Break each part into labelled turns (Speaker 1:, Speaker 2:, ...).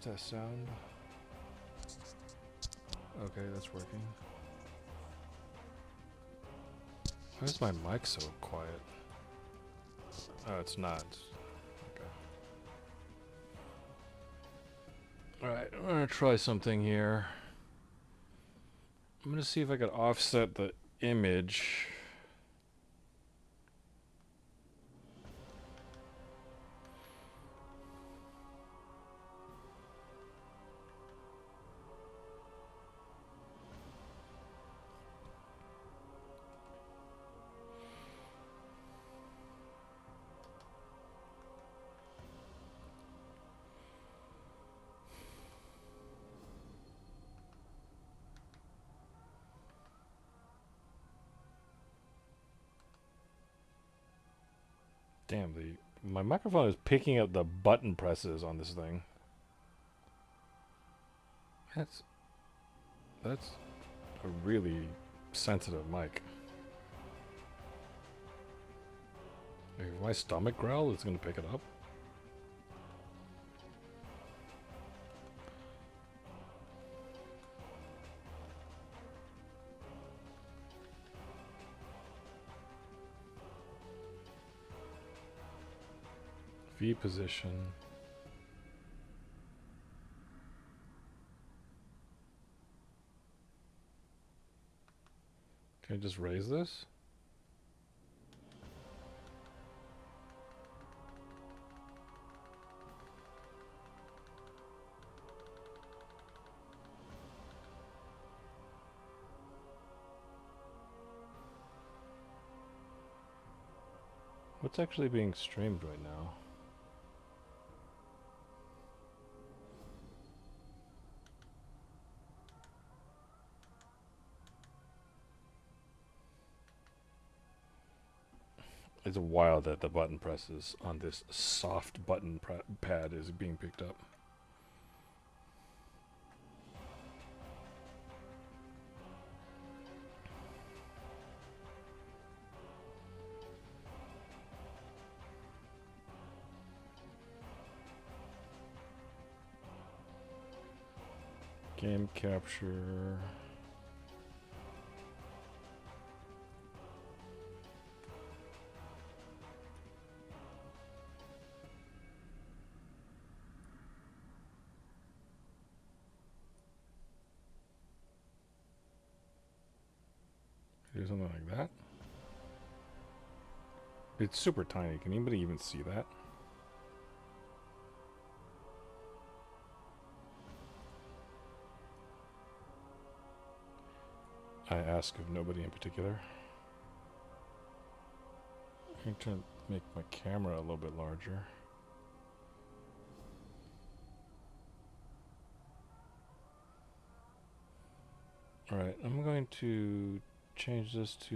Speaker 1: test sound. Okay, that's working. Why is my mic so quiet? Oh, it's not. Okay. Alright, I'm gonna try something here. I'm gonna see if I can offset the image. Damn, my microphone is picking up the button presses on this thing. That's a really sensitive mic. Like, if my stomach growl, it's gonna pick it up. V position. Can I just raise this? What's actually being streamed right now? It's wild that the button presses on this soft button pad is being picked up. Game capture. Do something like that. It's super tiny. Can anybody even see that? I ask of nobody in particular. I'm trying to make my camera a little bit larger. Alright, I'm going to change this to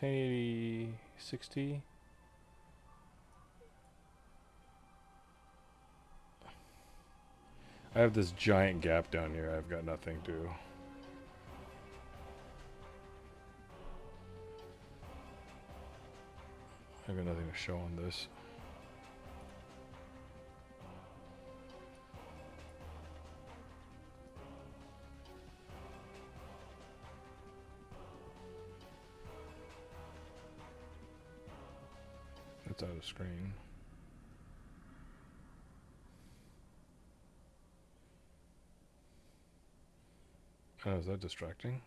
Speaker 1: 1080 60. I have this giant gap down here. I've got nothing to. I've got nothing to show on this. That's out of screen. Oh, is that distracting?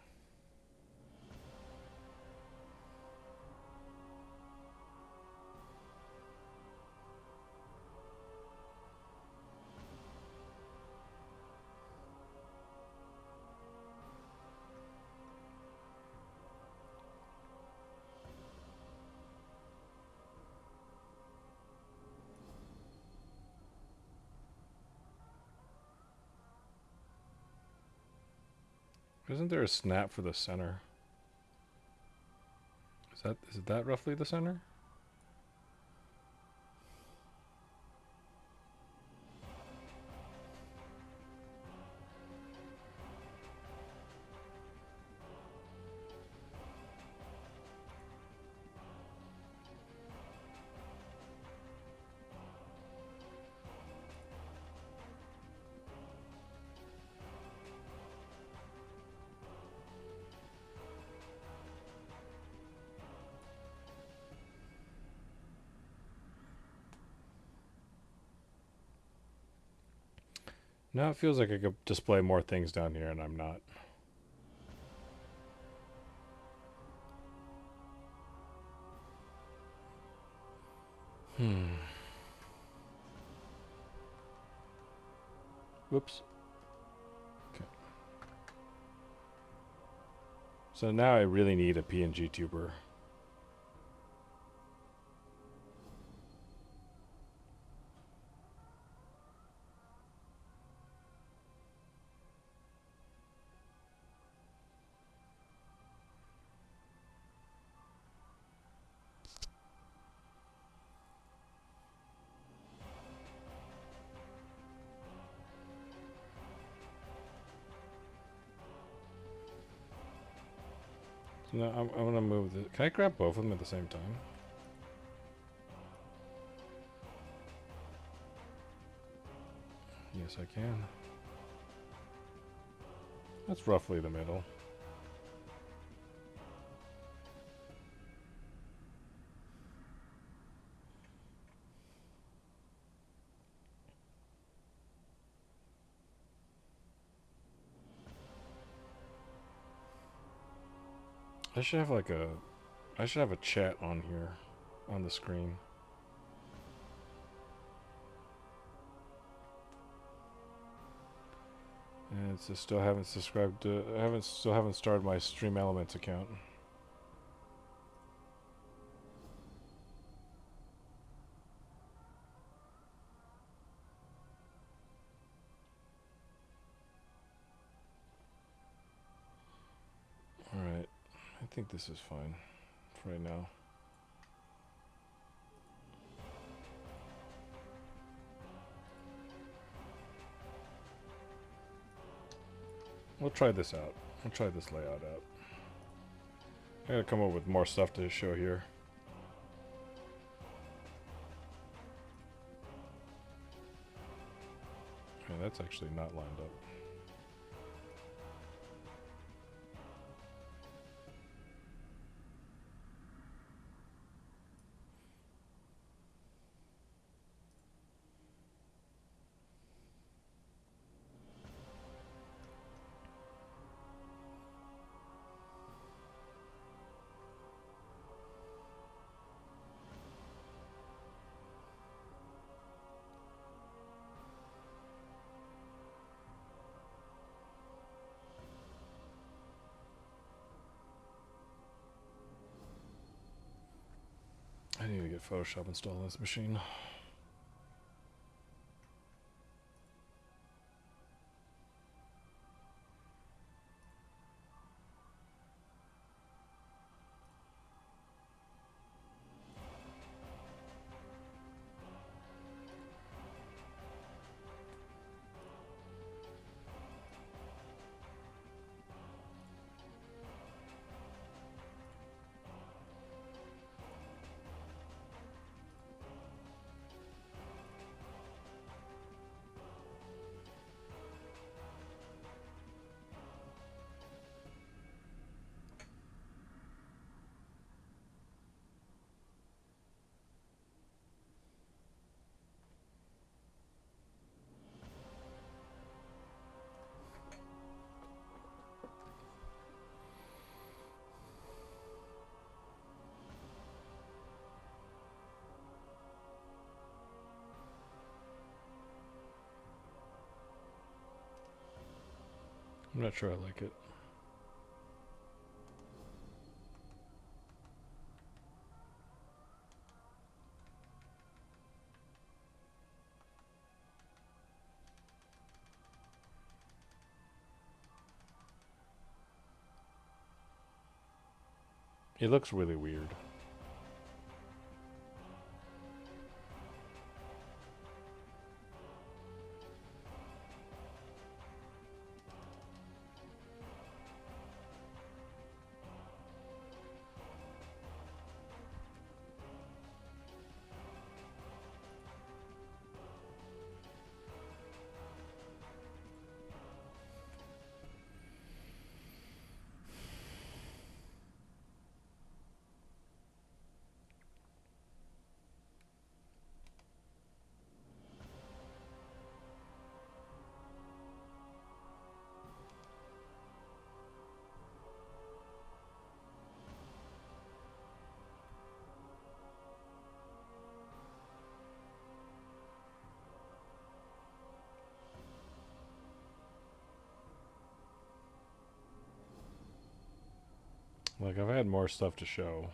Speaker 1: Isn't there a snap for the center? Is that roughly the center? Now it feels like I could display more things down here, and I'm not. Whoops. Okay. So now I really need a PNG tuber. So now I'm going to move the... Can I grab both of them at the same time? Yes, I can. That's roughly the middle. I should have like a... I should have a chat on here, on the screen. And it's just still haven't subscribed to... still haven't started my Stream Elements account. Alright. I think this is fine for right now. We'll try this out. We'll try this layout out. I gotta come up with more stuff to show here. Okay, that's actually not lined up. I need to get Photoshop installed on this machine. I'm not sure I like it. It looks really weird. Like, I've had more stuff to show.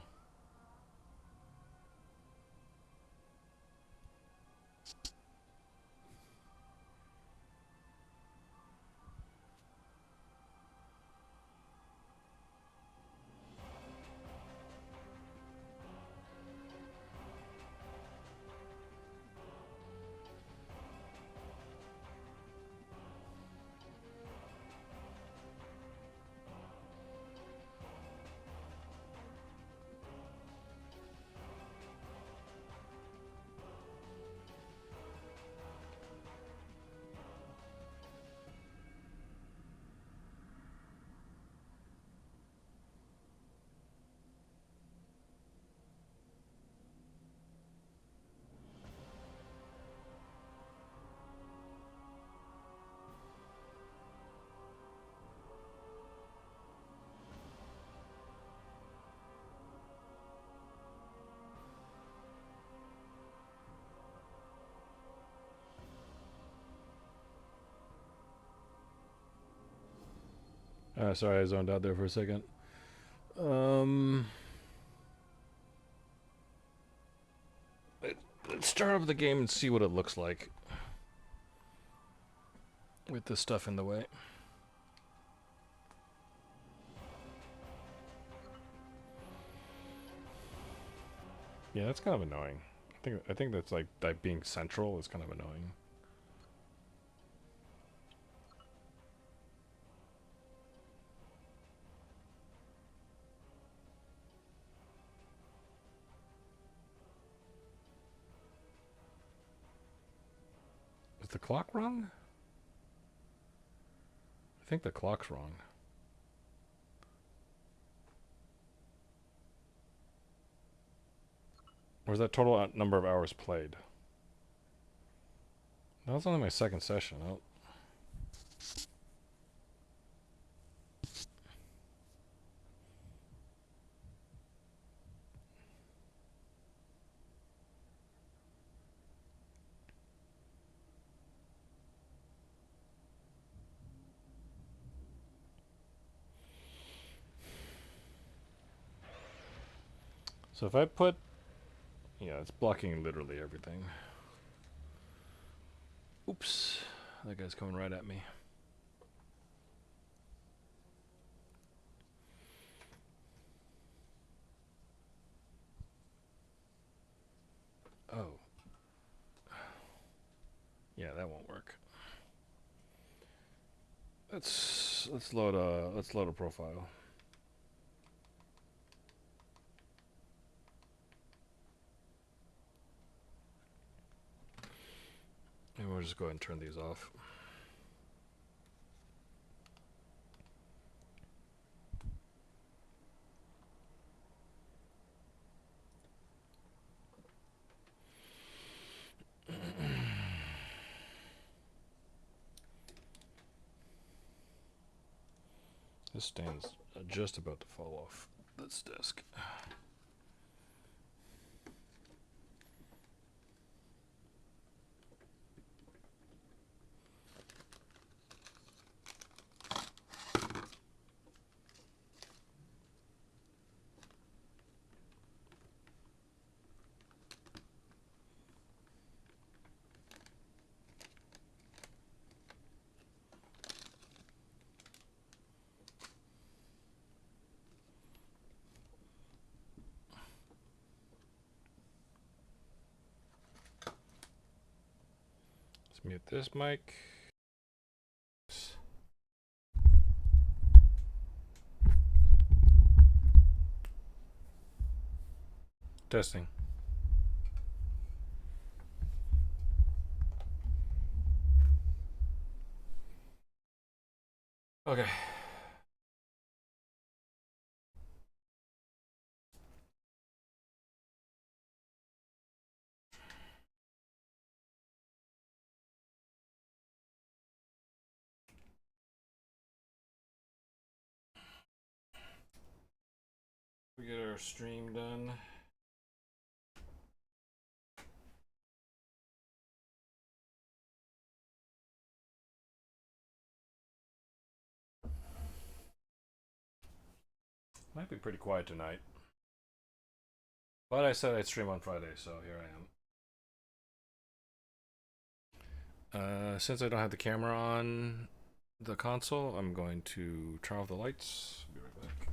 Speaker 1: Sorry, I zoned out there for a second. Um, let's start up the game and see what it looks like with this stuff in the way. Yeah, that's kind of annoying. I think that's like that being central is kind of annoying. Is the clock wrong? I think the clock's wrong. Or is that total number of hours played? That was only my second session. So if I put... Yeah, it's blocking literally everything. Oops. That guy's coming right at me. Oh. Yeah, that won't work. Let's load a profile. And we'll just go ahead and turn these off. This stand's just about to fall off this desk. Let's mute this mic. Testing. Okay. We get our stream done. Might be pretty quiet tonight. But I said I'd stream on Friday, so here I am. Since I don't have the camera on the console, I'm going to turn off the lights. Be right back.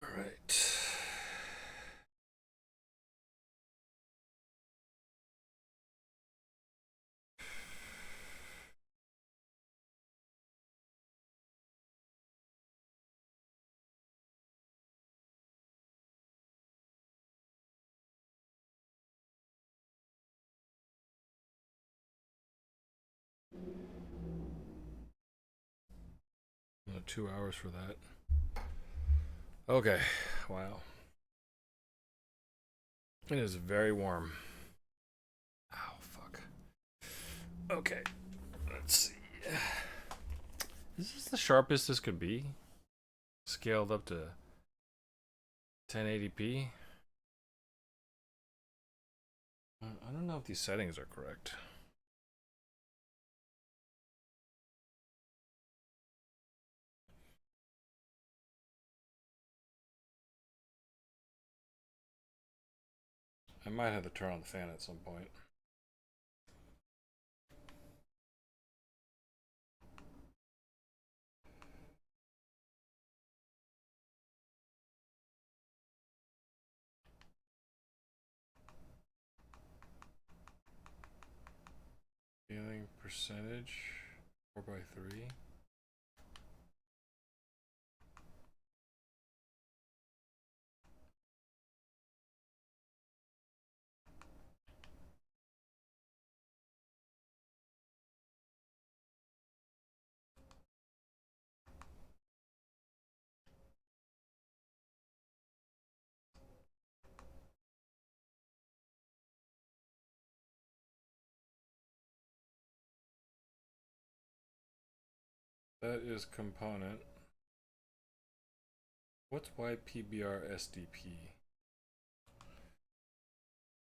Speaker 1: All right. Another 2 hours for that. Okay. Wow. It is very warm. Ow, fuck. Okay. Let's see. Is this the sharpest this could be? Scaled up to 1080p? I don't know if these settings are correct. I might have to turn on the fan at some point. Scaling percentage 4x3. That is component. What's YPBR SDP?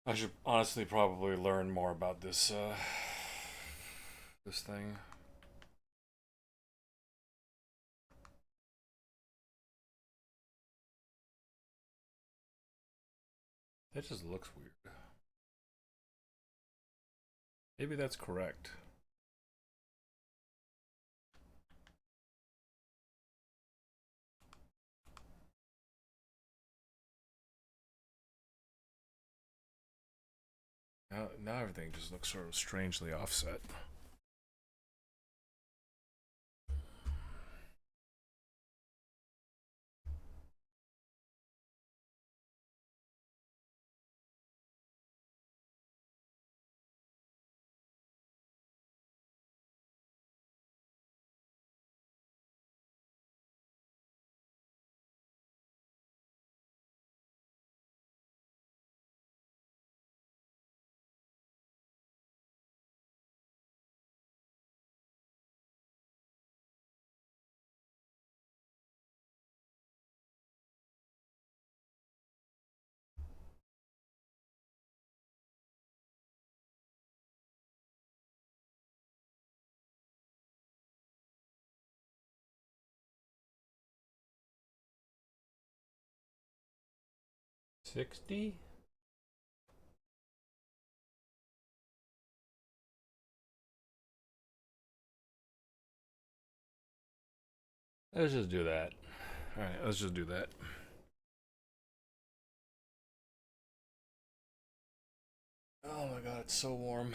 Speaker 1: I should honestly probably learn more about this this thing. That just looks weird. Maybe that's correct. Now everything just looks sort of strangely offset. $60? Let's just do that. Alright, let's just do that. Oh my god, it's so warm.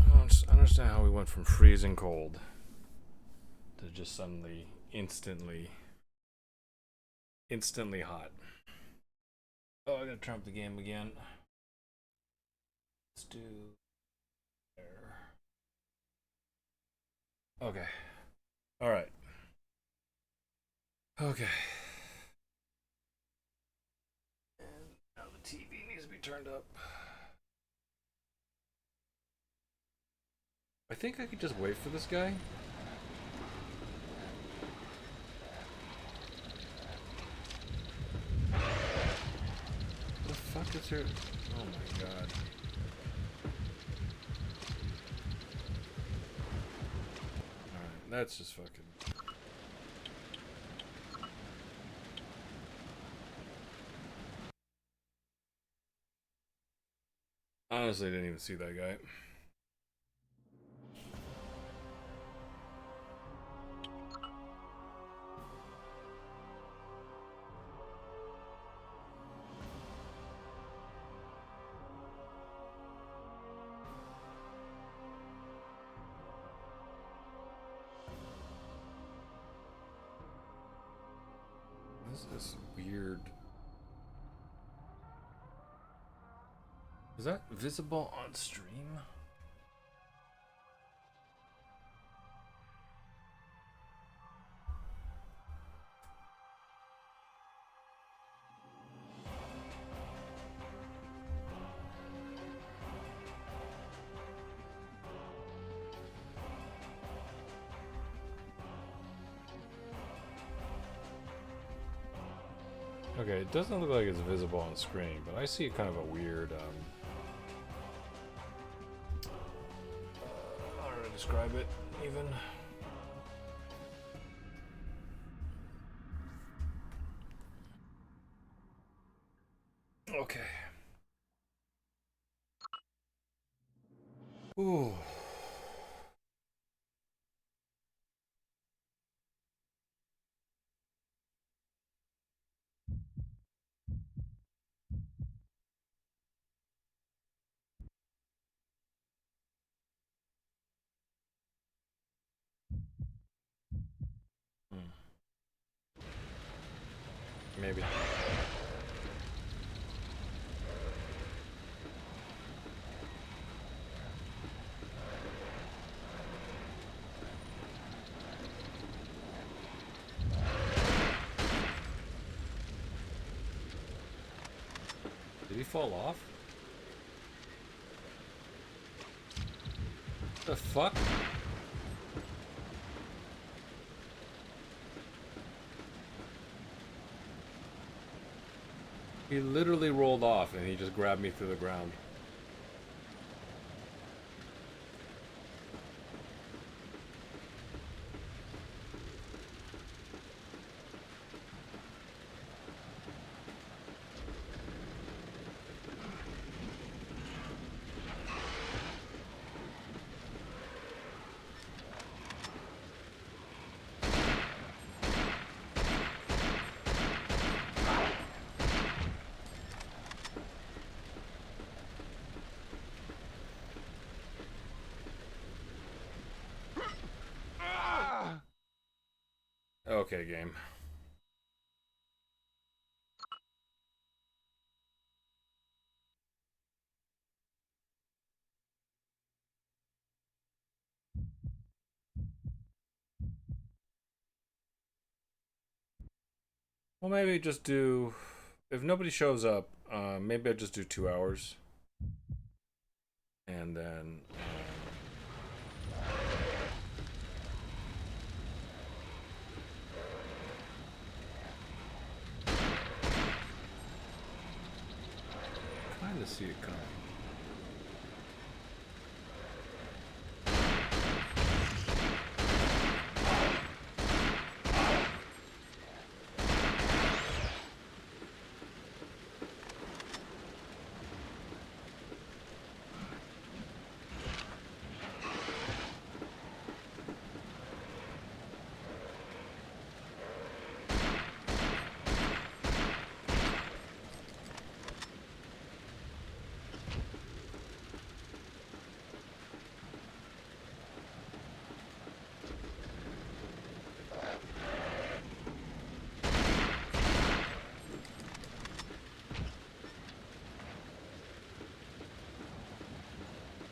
Speaker 1: I don't understand how we went from freezing cold to just suddenly instantly hot. Oh, I gotta turn up the game again. Let's do there. Okay. Alright. Okay. And now the TV needs to be turned up. I think I could just wait for this guy. What the fuck is here? Oh my god. Alright, that's just fucking... Honestly, I didn't even see that guy. What is this weird... Is that visible on stream? Okay, it doesn't look like it's visible on screen, but I see kind of a weird, I don't know how to describe it, even. Okay. Ooh. Hmm. Maybe. Did he fall off? The fuck? He literally rolled off and he just grabbed me through the ground. Okay, game. Well, maybe just do... If nobody shows up, maybe I'll just do 2 hours. And then... kind of see it coming.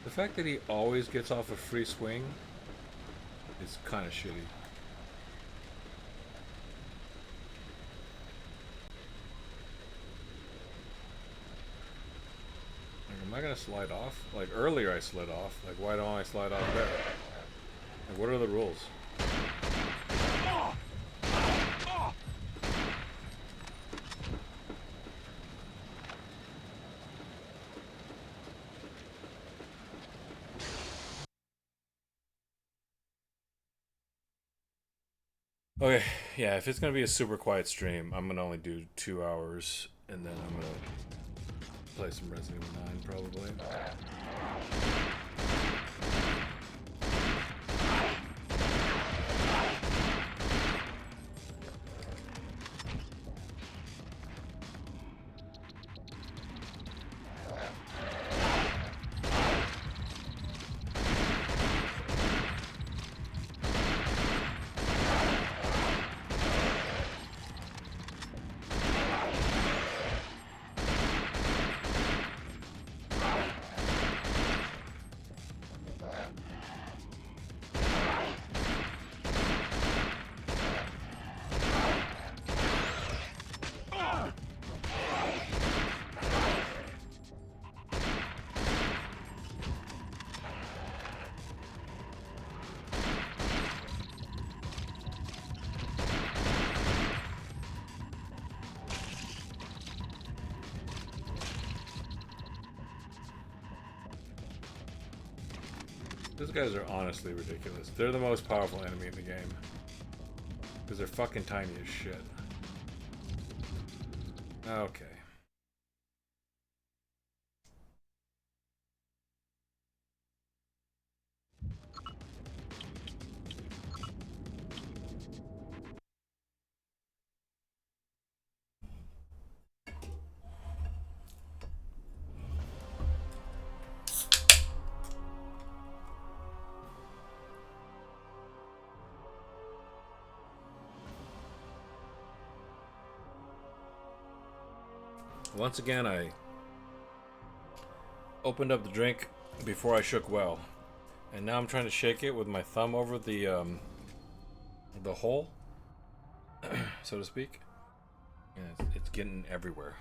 Speaker 1: The fact that he always gets off a free swing is kind of shitty. Like, Am I gonna slide off? Like earlier I slid off. Like why don't I slide off there? Like what are the rules? Okay, yeah, if it's gonna be a super quiet stream, I'm gonna only do 2 hours and then I'm gonna play some Resident Evil 9 probably. Those guys are honestly ridiculous. They're the most powerful enemy in the game. Because they're fucking tiny as shit. Okay. Once again, I opened up the drink before I shook well, and now I'm trying to shake it with my thumb over the hole, so to speak. And it's getting everywhere.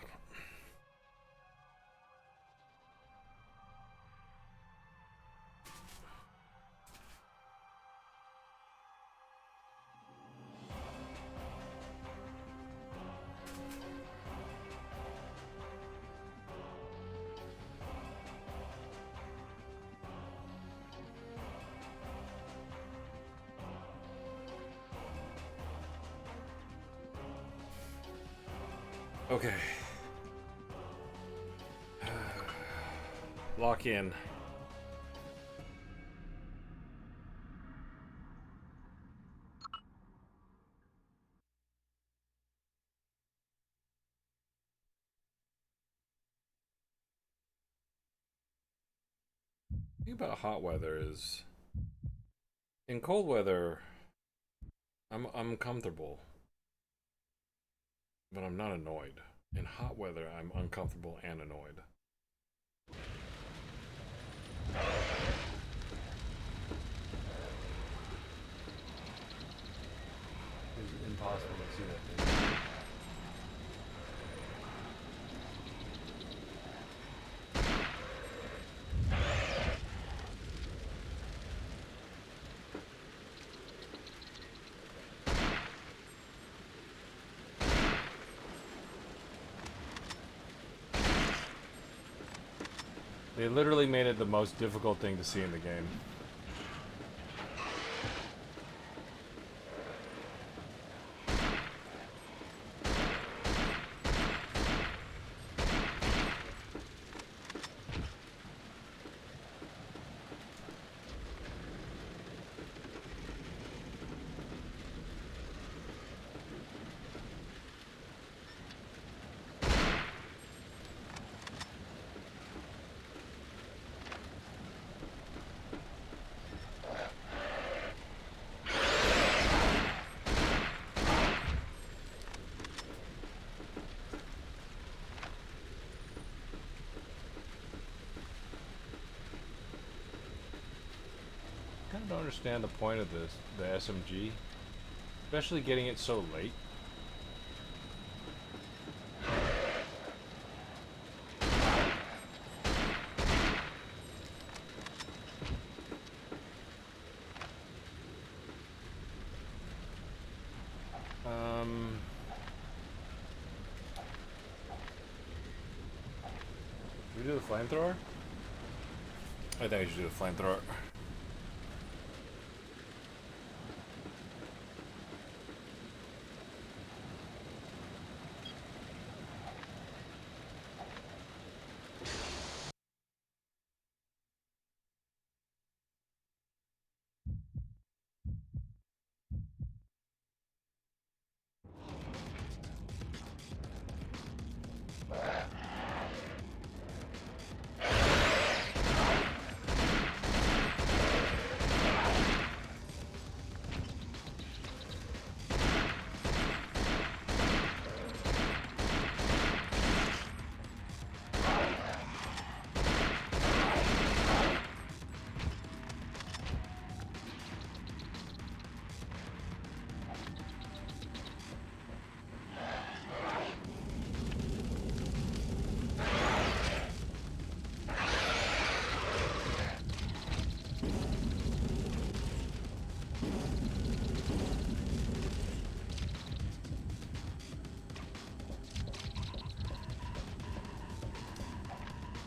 Speaker 1: Okay. Lock in. The thing about hot weather is, in cold weather, I'm comfortable, but I'm not annoyed. In hot weather, I'm uncomfortable and annoyed. It's impossible to see that thing. They literally made it the most difficult thing to see in the game. I don't understand the point of this, the SMG, especially getting it so late. do the flamethrower? I think I should do the flamethrower.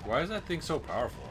Speaker 1: Why is that thing so powerful?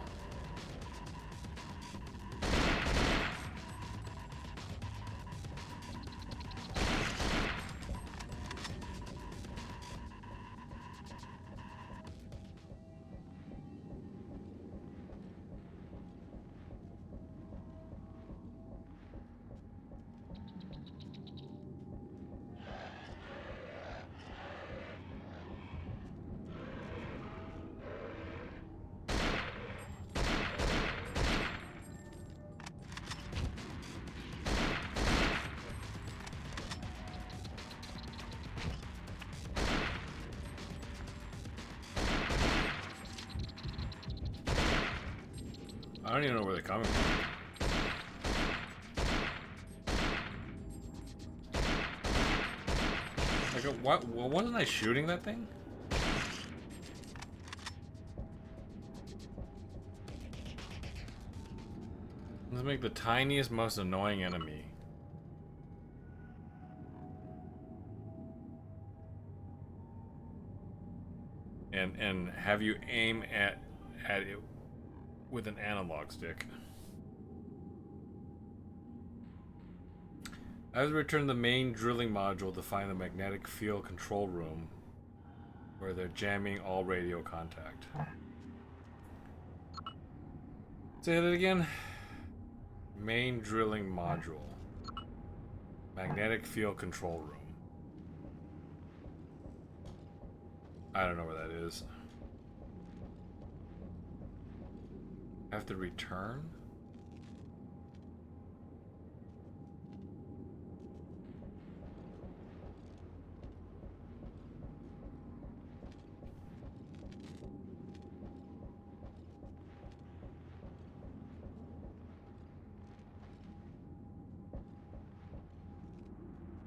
Speaker 1: I don't even know where they're coming from. Like, what? Wasn't I shooting that thing? Let's make the tiniest, most annoying enemy. And have you aim at it with an analog stick. As we return to the main drilling module to find the magnetic field control room, where they're jamming all radio contact. Say that again. Main drilling module. Magnetic field control room. I don't know where that is. Have to return?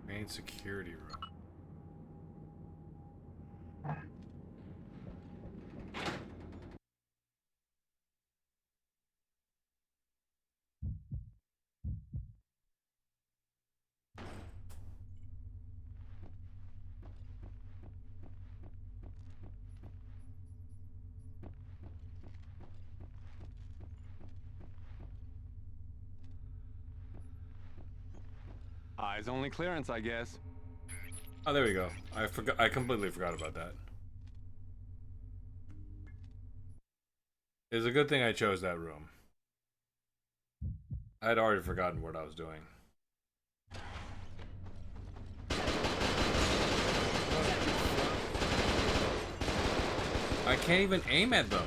Speaker 1: Main security room.
Speaker 2: Eyes only clearance, I guess.
Speaker 1: Oh, there we go. I completely forgot about that. It's a good thing I chose that room. I had already forgotten what I was doing. I can't even aim at them.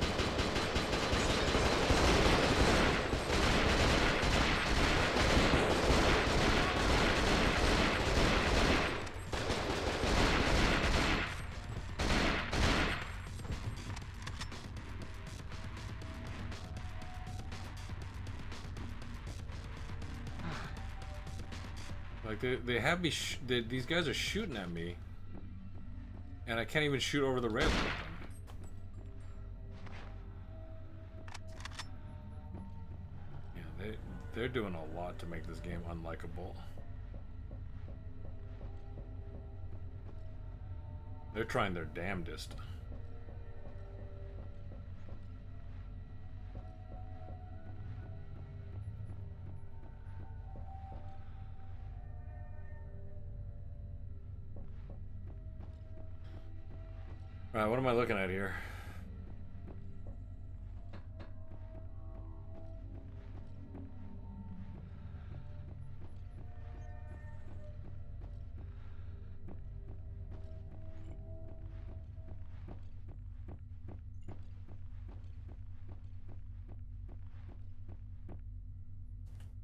Speaker 1: Like they have me. These guys are shooting at me, and I can't even shoot over the rail with them. Yeah, they're doing a lot to make this game unlikable. They're trying their damnedest. Alright, what am I looking at here?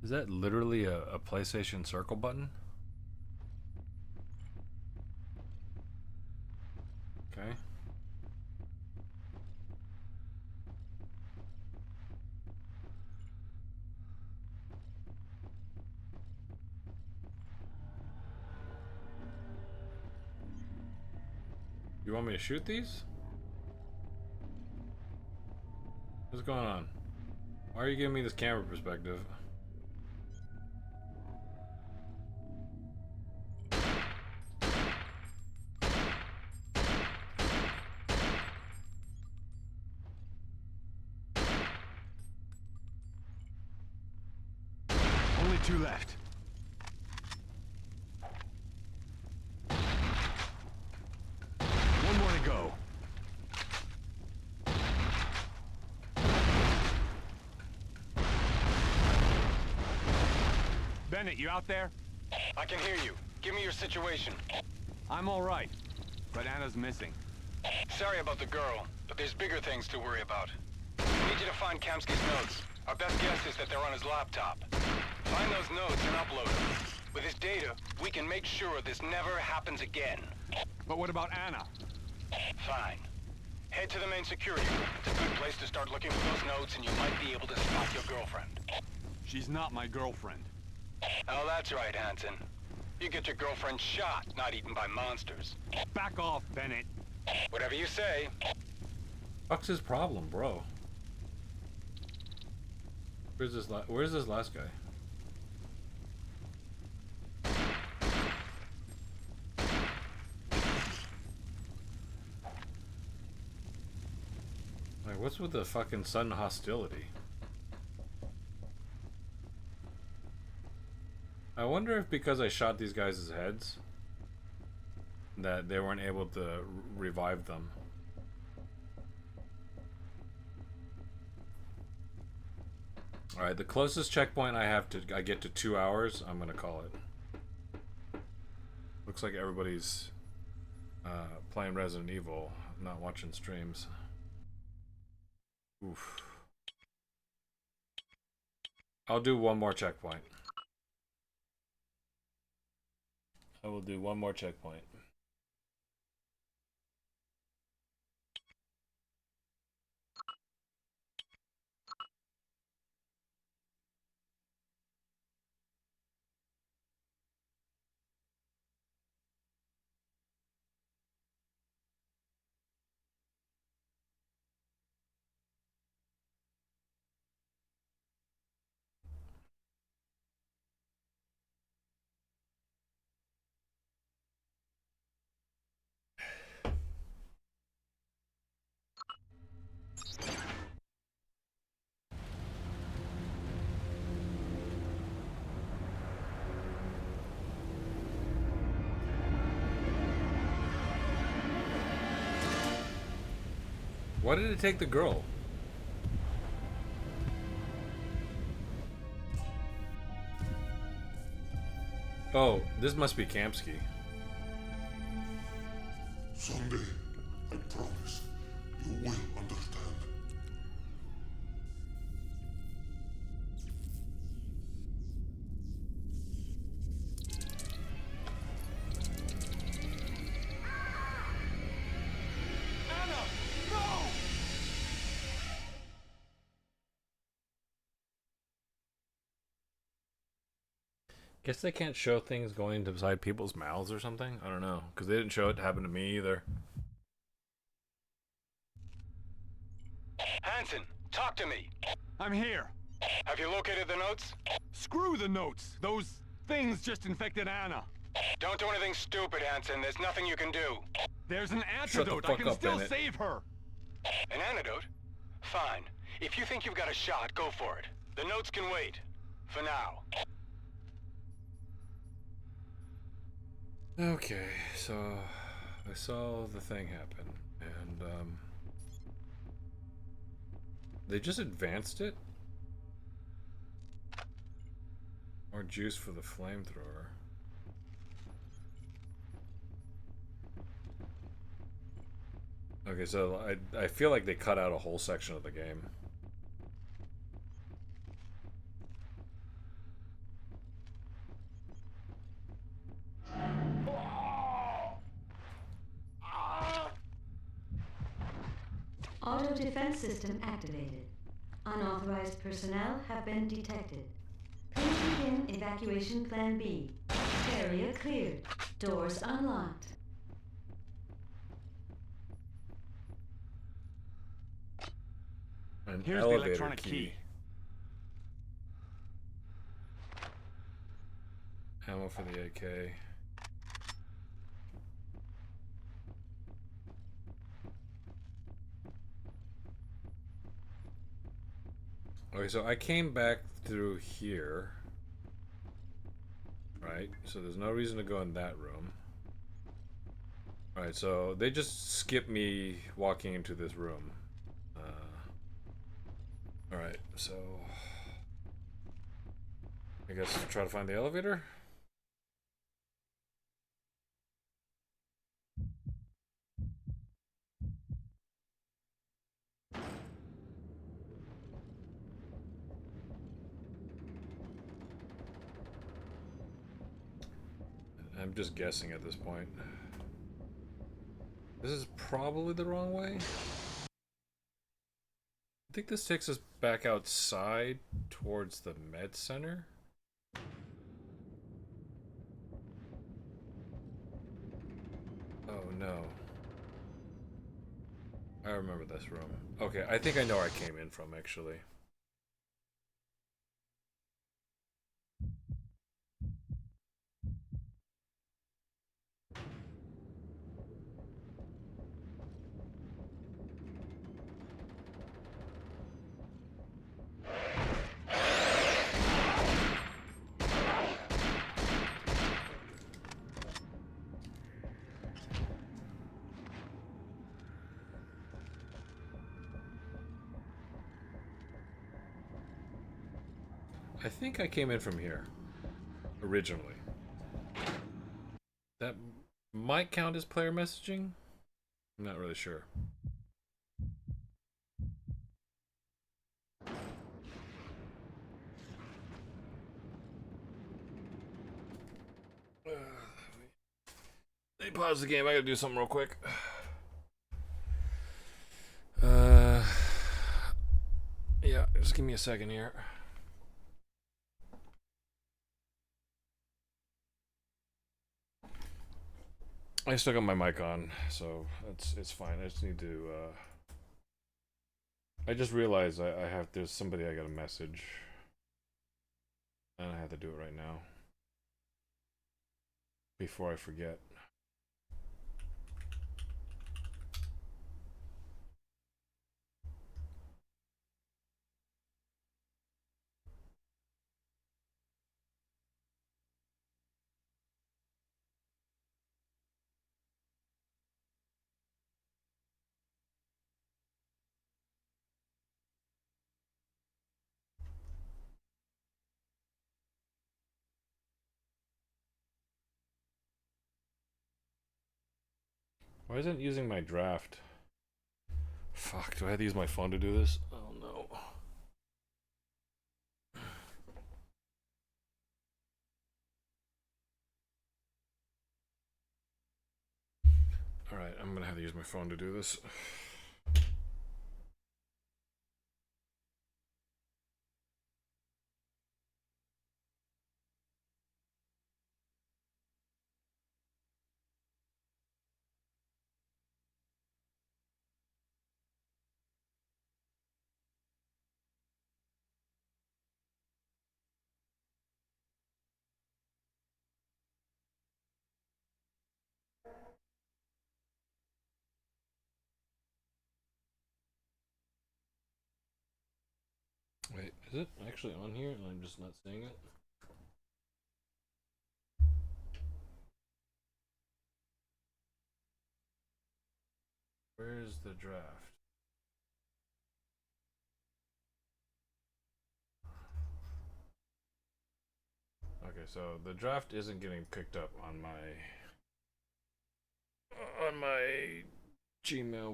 Speaker 1: Is that literally a PlayStation circle button? Okay. You want me to shoot these? What's going on? Why are you giving me this camera perspective?
Speaker 2: Only 2 left. One more to go. Bennett, you out there?
Speaker 3: I can hear you. Give me your situation.
Speaker 2: I'm all right, but Anna's missing.
Speaker 3: Sorry about the girl, but there's bigger things to worry about. I need you to find Kamsky's notes. Our best guess is that they're on his laptop. Find those notes and upload them. With his data, we can make sure this never happens again.
Speaker 2: But what about Anna?
Speaker 3: Fine. Head to the main security room. It's a good place to start looking for those notes, and you might be able to spot your girlfriend.
Speaker 2: She's not my girlfriend.
Speaker 3: Oh, that's right, Hanson. You get your girlfriend shot, not eaten by monsters.
Speaker 2: Back off, Bennett.
Speaker 3: Whatever you say.
Speaker 1: Fuck's his problem, bro? Where's this last guy? Like, what's with the fucking sudden hostility? I wonder if because I shot these guys' heads that they weren't able to revive them. Alright, the closest checkpoint I get to 2 hours, I'm gonna call it. Looks like everybody's playing Resident Evil, not watching streams. Oof. I'll do one more checkpoint. I will do one more checkpoint. Why did it take the girl? Oh, this must be Kamsky.
Speaker 4: Someday, I promise, you will understand.
Speaker 2: Anna! No!
Speaker 1: Guess they can't show things going inside people's mouths or something? I don't know. Because they didn't show it happen to me either.
Speaker 3: Hanson, talk to me.
Speaker 2: I'm here.
Speaker 3: Have you located the notes?
Speaker 2: Screw the notes. Those things just infected Anna.
Speaker 3: Don't do anything stupid, Hanson. There's nothing you can do.
Speaker 2: There's an
Speaker 1: Shut the
Speaker 2: antidote. I
Speaker 1: fuck
Speaker 2: can
Speaker 1: up,
Speaker 2: still
Speaker 1: Bennett.
Speaker 2: save her.
Speaker 3: An antidote? Fine. If you think you've got a shot, go for it. The notes can wait. For now.
Speaker 1: Okay, so I saw the thing happen. And they just advanced it? More juice for the flamethrower. Okay, so I feel like they cut out a whole section of the game.
Speaker 5: Auto defense system activated. Unauthorized personnel have been detected. Please begin evacuation plan B. Area cleared. Doors unlocked.
Speaker 1: An
Speaker 2: Here's the
Speaker 1: elevator
Speaker 2: electronic
Speaker 1: key.
Speaker 2: key.
Speaker 1: Ammo for the AK. Okay, so I came back through here. Right, so there's no reason to go in that room. Alright, so they just skipped me walking into this room. Alright, so I guess try to find the elevator? I'm just guessing at this point. This is probably the wrong way. I think this takes us back outside towards the med center. Oh no. I remember this room. Okay, I think I know where I came in from actually. I think I came in from here originally. That might count as player messaging. I'm not really sure. Let me pause the game. I gotta do something real quick. Yeah, just give me a second here. I still got my mic on, so it's fine. I just need to. I just realized I have. There's somebody I got a message, and I have to do it right now before I forget. Why isn't it using my draft? Fuck, do I have to use my phone to do this? Oh no. Alright, I'm gonna have to use my phone to do this. Wait, is it actually on here and I'm just not seeing it? Where's the draft? Okay, so the draft isn't getting picked up on my Gmail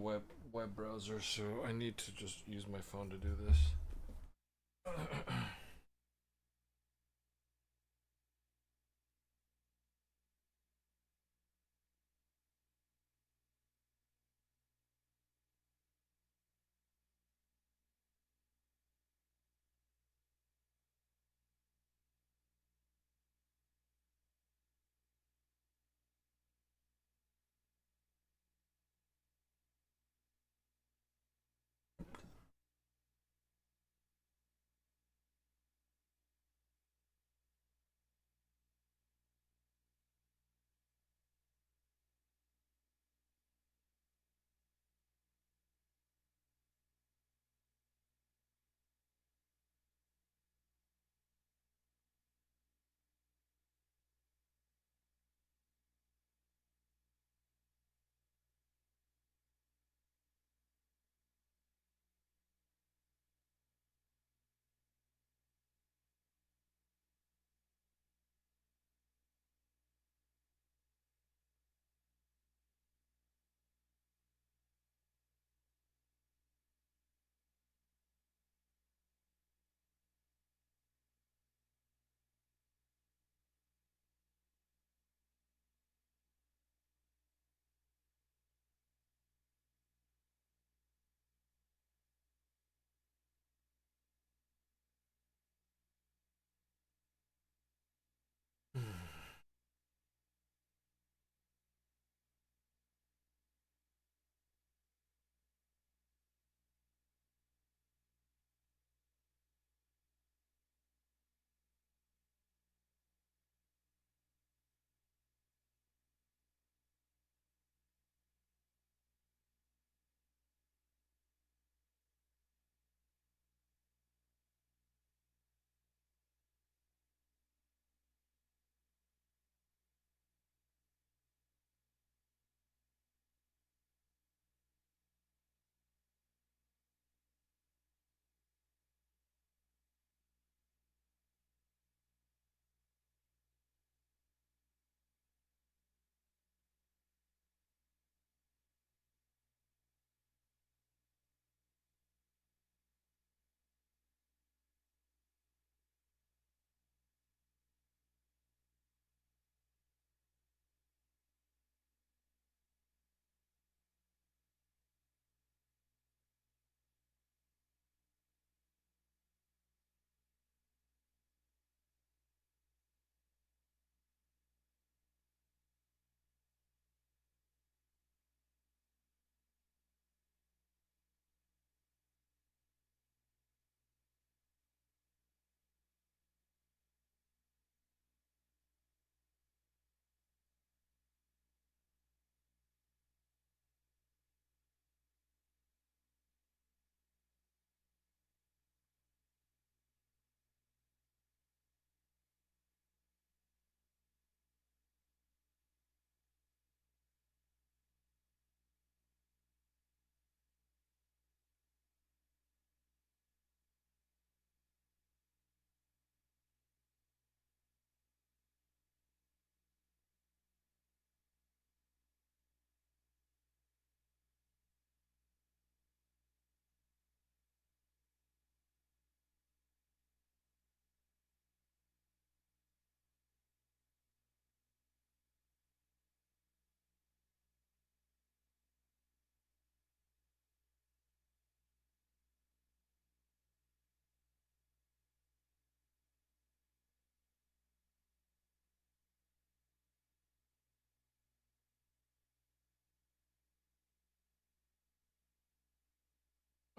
Speaker 1: web browser, so I need to just use my phone to do this.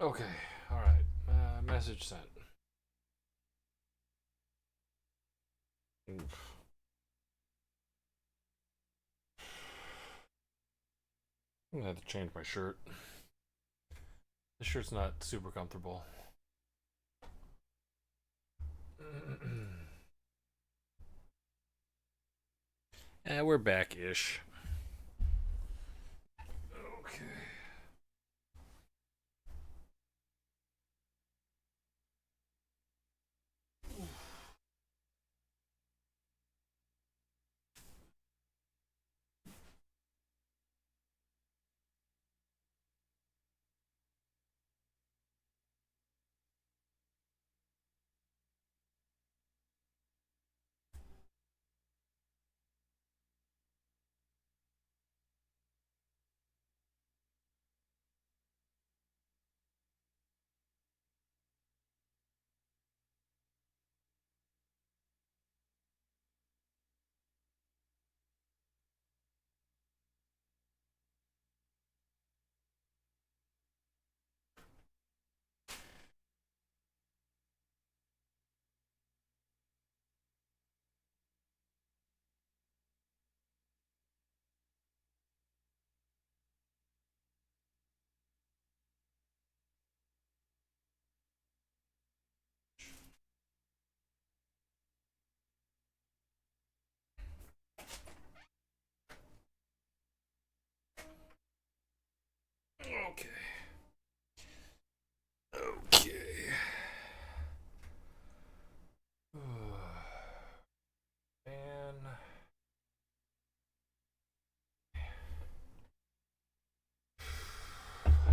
Speaker 1: Okay, alright. Message sent. Oof. I'm gonna have to change my shirt. This shirt's not super comfortable. We're back ish. Okay.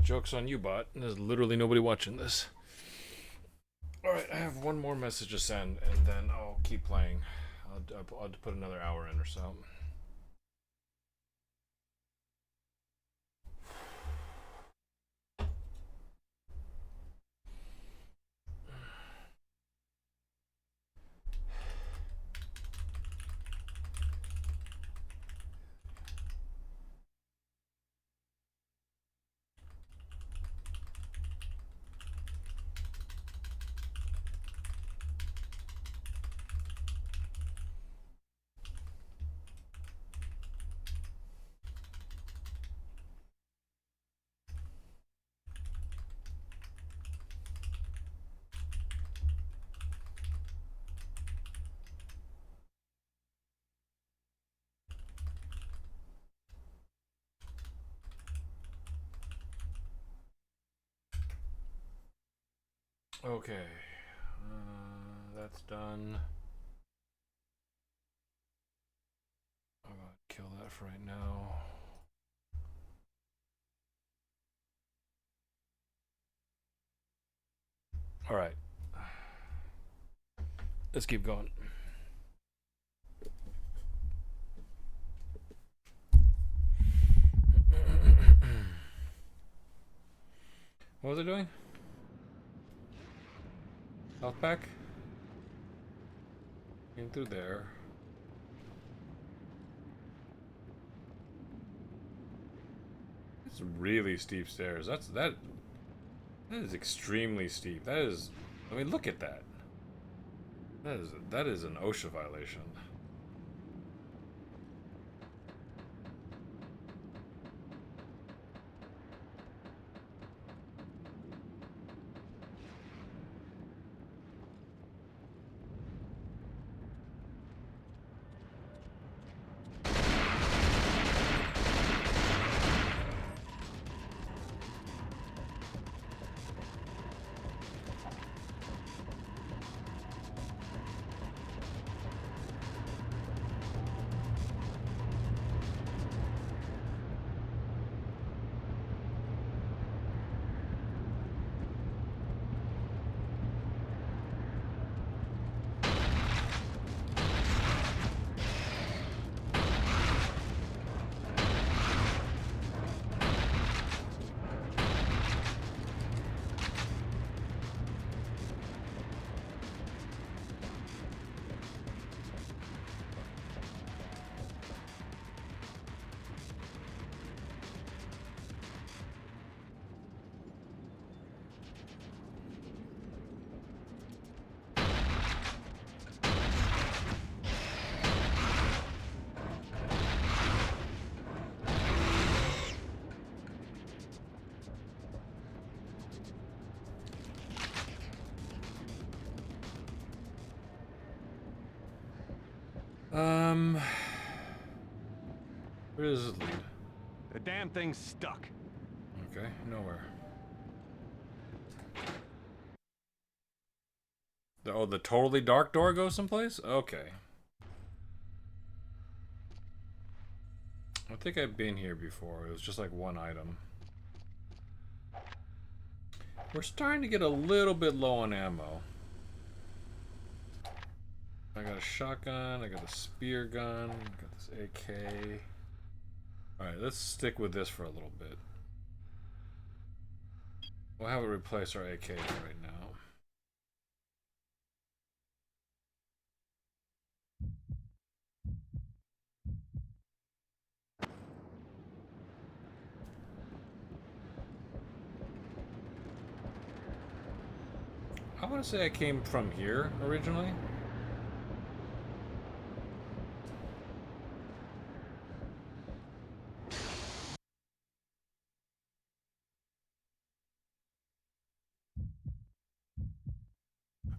Speaker 1: joke's on you, bot. There's literally nobody watching this. Alright, I have one more message to send, and then I'll keep playing. I'll put another hour in or so. Okay, that's done. I'm gonna kill that for right now. All right, let's keep going. What was it doing? Health pack? In through there. It's really steep stairs. That is extremely steep. That is, I mean, look at that. That is an OSHA violation. Where does it lead?
Speaker 2: The damn thing's stuck.
Speaker 1: Okay, nowhere. Oh, the totally dark door goes someplace? Okay. I think I've been here before. It was just like one item. We're starting to get a little bit low on ammo. I got a shotgun, I got a spear gun, I got this AK. Alright, let's stick with this for a little bit. We'll have it replace our AK right now. I want to say I came from here originally.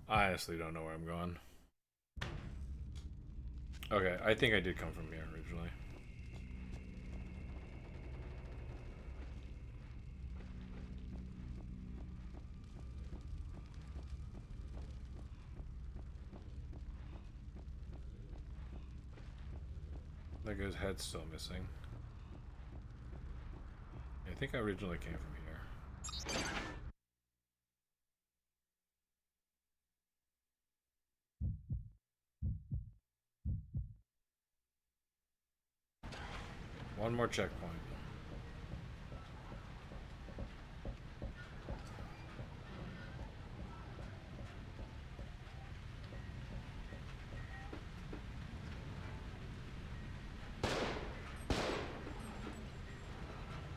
Speaker 1: I honestly don't know where I'm going. Okay, I think I did come from here originally. Like his head's still missing. I think I originally came from here. One more checkpoint.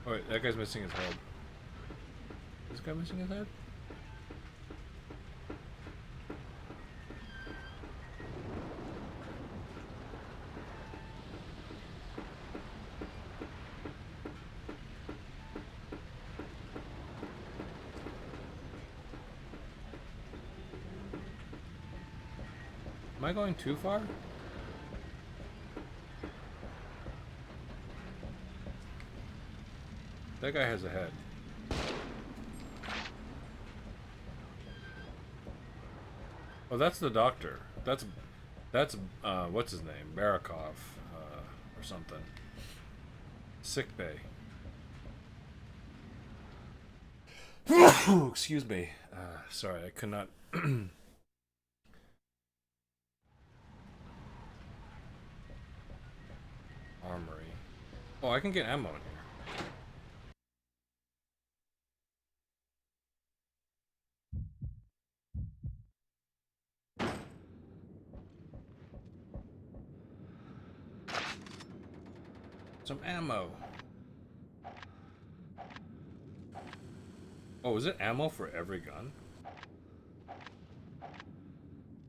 Speaker 1: Oh wait, that guy's missing his head. This guy missing his head? Am I going too far? That guy has a head. Oh, that's the doctor. That's what's his name? Barakov, or something. Sick bay. Excuse me. Sorry, I could not. Armory. Oh, I can get ammo in here. Some ammo. Oh, is it ammo for every gun?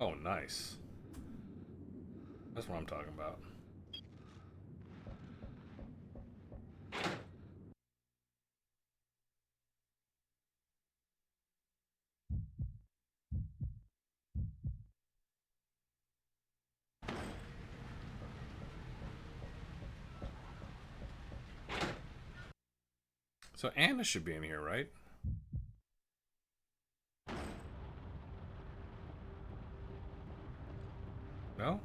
Speaker 1: Oh, nice. That's what I'm talking about. So Anna should be in here, right? No?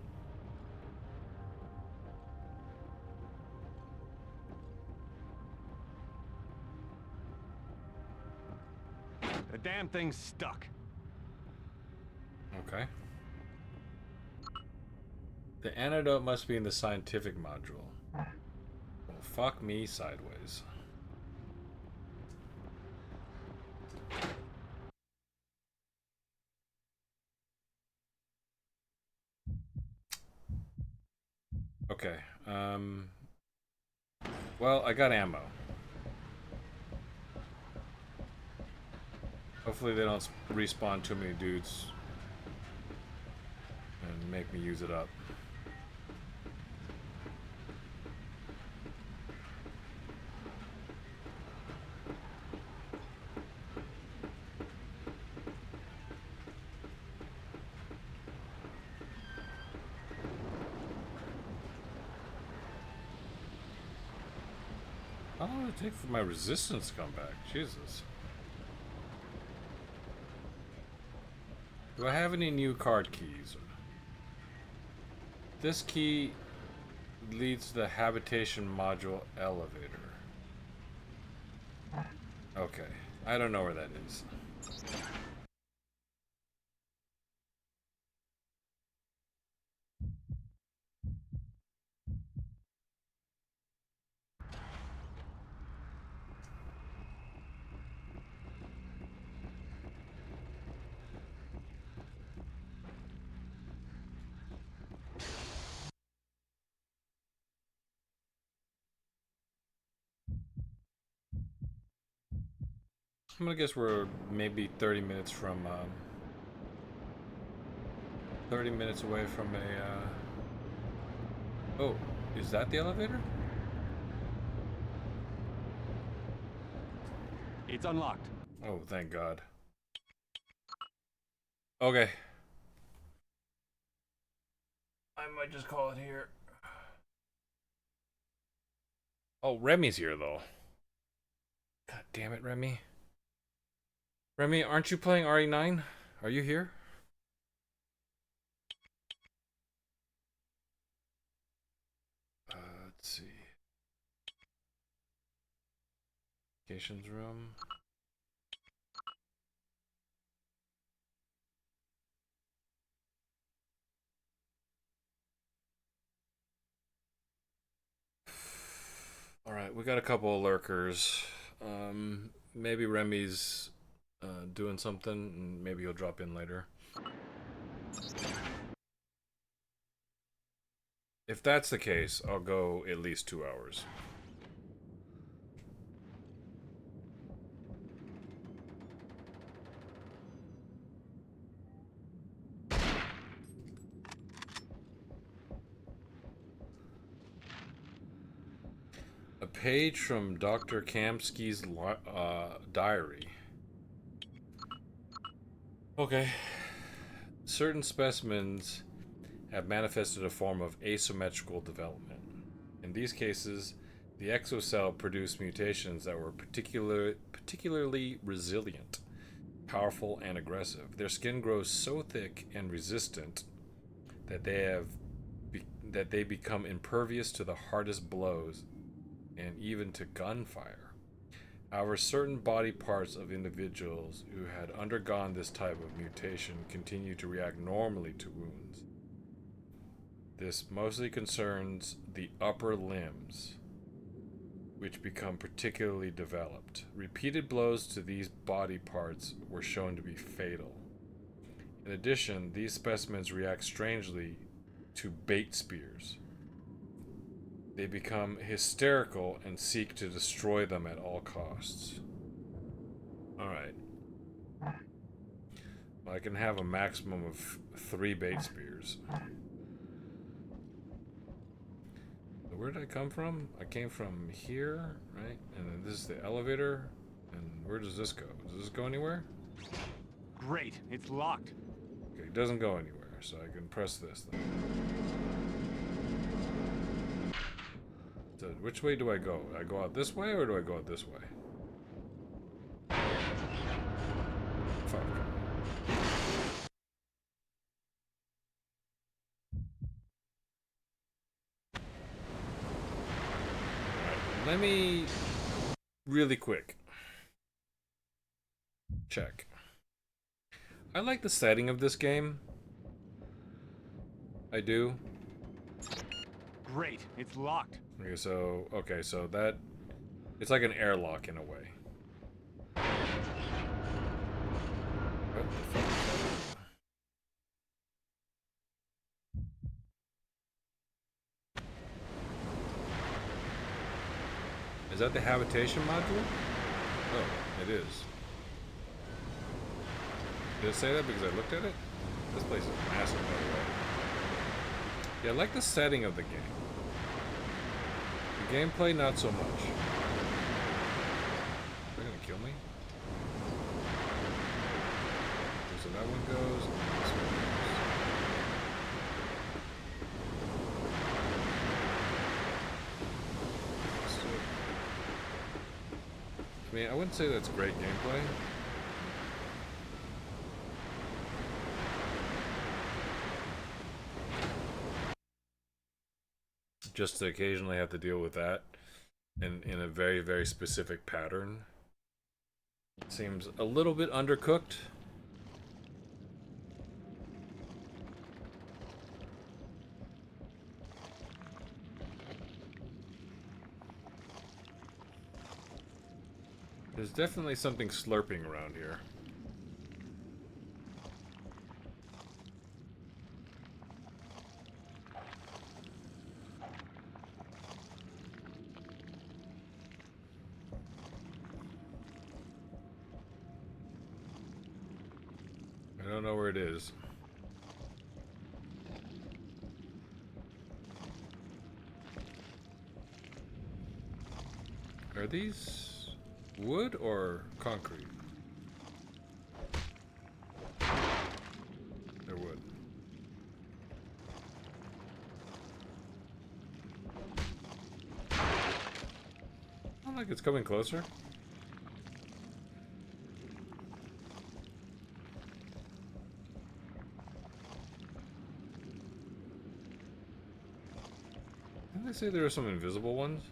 Speaker 2: The damn thing's stuck.
Speaker 1: Okay. The antidote must be in the scientific module. Well, fuck me sideways. Okay. Well, I got ammo. Hopefully they don't respawn too many dudes and make me use it up. How long did it take for my resistance to come back? Jesus. Do I have any new card keys? This key leads to the habitation module elevator. Okay. I don't know where that is. I'm gonna guess we're maybe 30 minutes from 30 minutes away from a oh, is that the elevator?
Speaker 2: It's unlocked.
Speaker 1: Oh, thank God. Okay. I might just call it here. Oh, Remy's here though. God damn it, Remy. Remy, aren't you playing RE9? Are you here? Let's see. Communications room. Alright, we got a couple of lurkers. Maybe Remy's doing something, and maybe he'll drop in later. If that's the case, I'll go at least 2 hours. A page from Dr. Kamsky's diary. Okay. Certain specimens have manifested a form of asymmetrical development. In these cases, the exocell produced mutations that were particularly resilient, powerful, and aggressive. Their skin grows so thick and resistant that they become impervious to the hardest blows and even to gunfire. However, certain body parts of individuals who had undergone this type of mutation continue to react normally to wounds. This mostly concerns the upper limbs, which become particularly developed. Repeated blows to these body parts were shown to be fatal. In addition, these specimens react strangely to bait spears. They become hysterical and seek to destroy them at all costs. Alright. Well, I can have a maximum of 3 bait spears. So where did I come from? I came from here, right? And then this is the elevator. And where does this go? Does this go anywhere?
Speaker 2: Great, it's locked.
Speaker 1: Okay, it doesn't go anywhere, so I can press this then. So which way do I go? Do I go out this way or do I go out this way? Fuck. Alright, let me really quick check. I like the setting of this game. I do.
Speaker 2: Great, it's locked.
Speaker 1: Okay, so that it's like an airlock in a way. What the fuck is that? Is that the habitation module? Oh, it is. Did it say that because I looked at it? This place is massive, by the way. Yeah, I like the setting of the game. The gameplay, not so much. They're gonna kill me? Okay, so that one goes, and this one goes. I mean, I wouldn't say that's great gameplay. Just to occasionally have to deal with that in a very, very specific pattern. It seems a little bit undercooked. There's definitely something slurping around here. I don't know where it is. Are these wood or concrete? They're wood. Oh, look, it's coming closer. Didn't they say there are some invisible ones?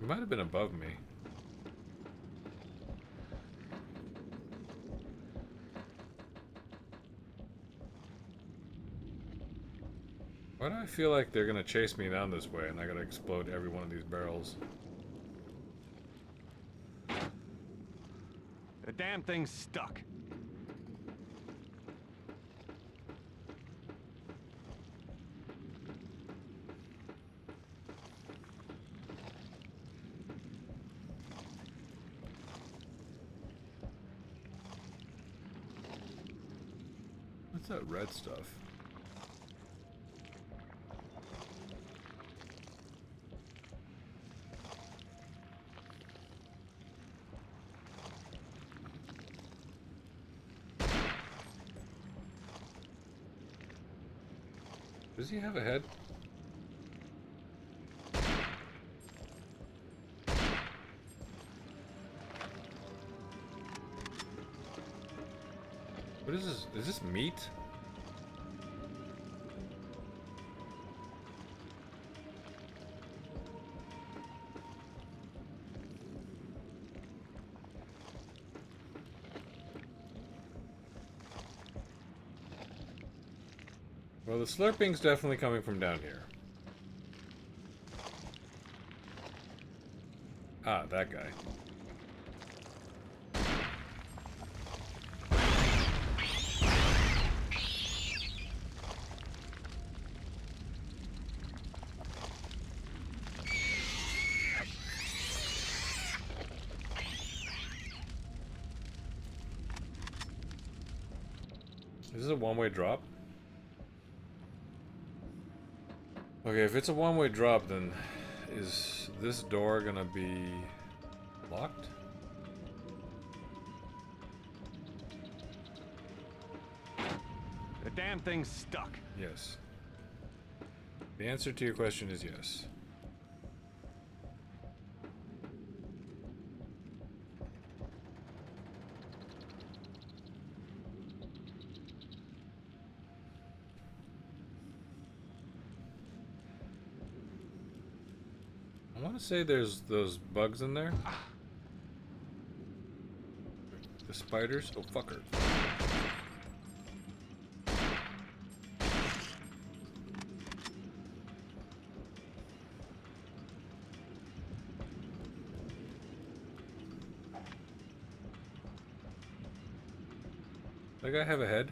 Speaker 1: might have been above me. Why do I feel like they're gonna chase me down this way and I gotta explode every one of these barrels?
Speaker 2: The damn thing's stuck.
Speaker 1: What's that red stuff? Does he have a head? What is this? Is this meat? Well, the slurping's definitely coming from down here. Ah, that guy. Is this a one-way drop? Okay, if it's a one-way drop, then is this door gonna be locked?
Speaker 2: The damn thing's stuck.
Speaker 1: Yes. The answer to your question is yes. I want to say there's those bugs in there. The spiders. Oh, fucker. That guy have a head?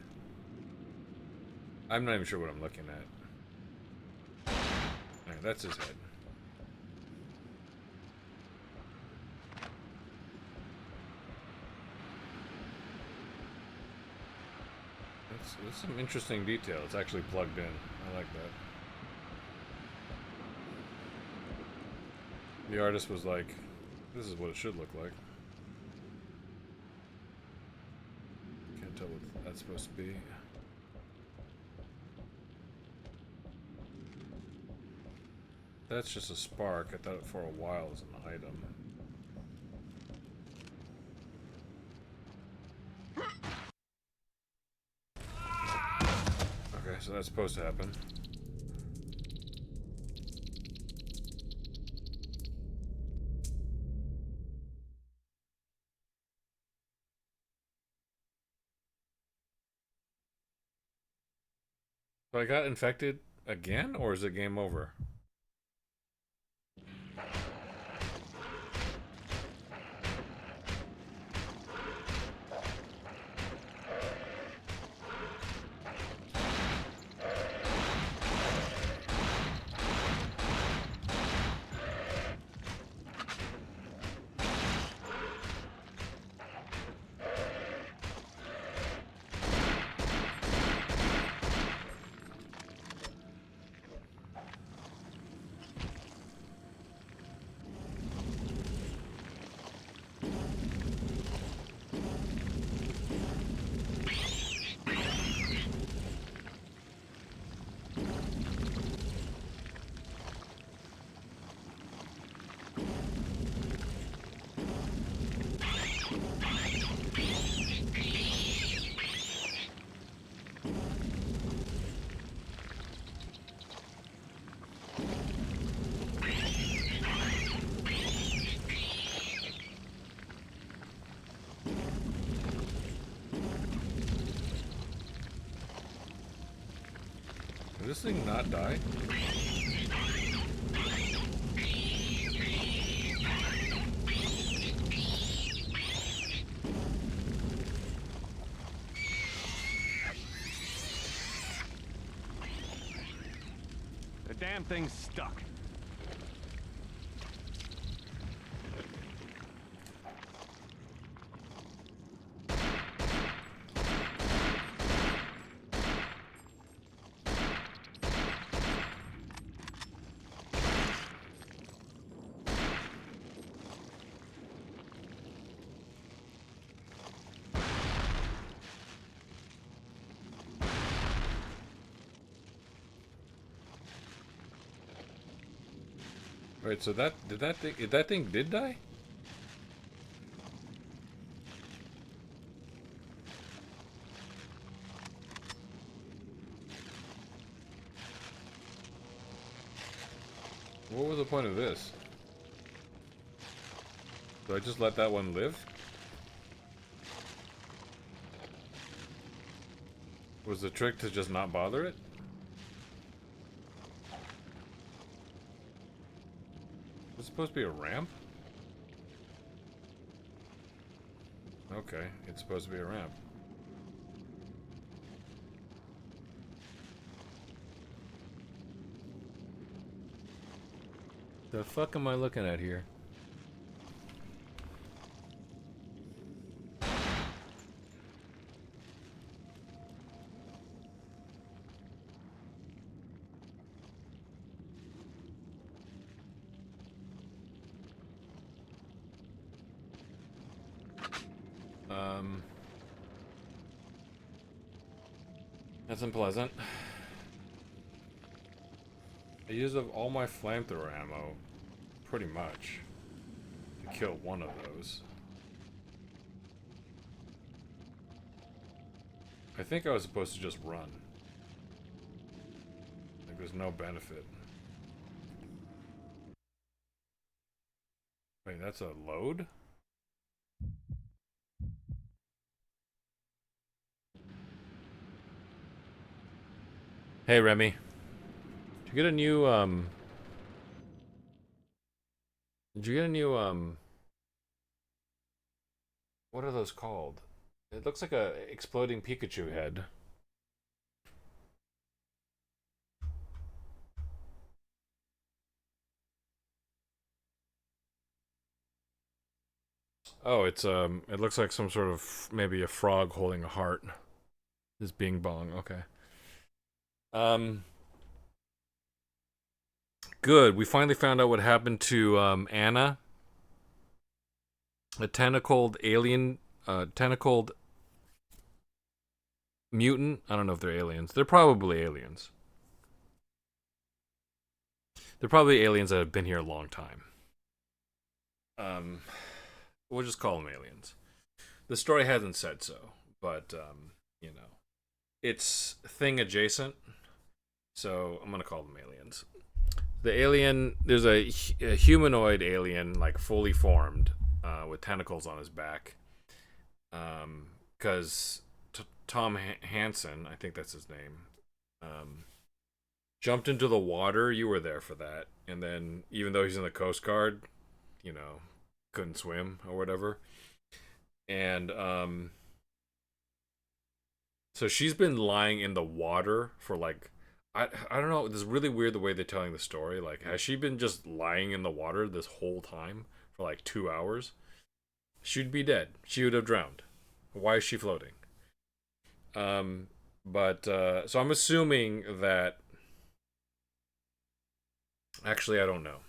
Speaker 1: I'm not even sure what I'm looking at. Alright, that's his head. That's some interesting detail. It's actually plugged in. I like that. The artist was like, this is what it should look like. Can't tell what that's supposed to be. That's just a spark. I thought it for a while was an item. Okay, so that's supposed to happen. So I got infected again, or is it game over? Did this thing not die?
Speaker 2: The damn thing's stuck.
Speaker 1: Wait, so that thing did die? What was the point of this? Do I just let that one live? Was the trick to just not bother it? Is it supposed to be a ramp? Okay, it's supposed to be a ramp. The fuck am I looking at here? That's unpleasant. I used up all my flamethrower ammo, pretty much, to kill one of those. I think I was supposed to just run. Like there's no benefit. Wait, that's a load? Hey Remy. Did you get a new what are those called? It looks like a exploding Pikachu head. Oh, it's it looks like some sort of maybe a frog holding a heart. This Bing Bong, okay. Good. We finally found out what happened to Anna, a tentacled alien, tentacled mutant. I don't know if they're aliens. They're probably aliens. They're probably aliens that have been here a long time. We'll just call them aliens. The story hasn't said so, but you know, it's thing adjacent, so I'm gonna call them aliens. The alien, there's a humanoid alien, like fully formed, with tentacles on his back. Because Tom Hansen, I think that's his name, jumped into the water. You were there for that. And then, even though he's in the Coast Guard, you know, couldn't swim or whatever. And, so she's been lying in the water for like, I don't know. It's really weird the way they're telling the story. Like, has she been just lying in the water this whole time for like 2 hours? She'd be dead. She would have drowned. Why is she floating? So I'm assuming that. Actually, I don't know.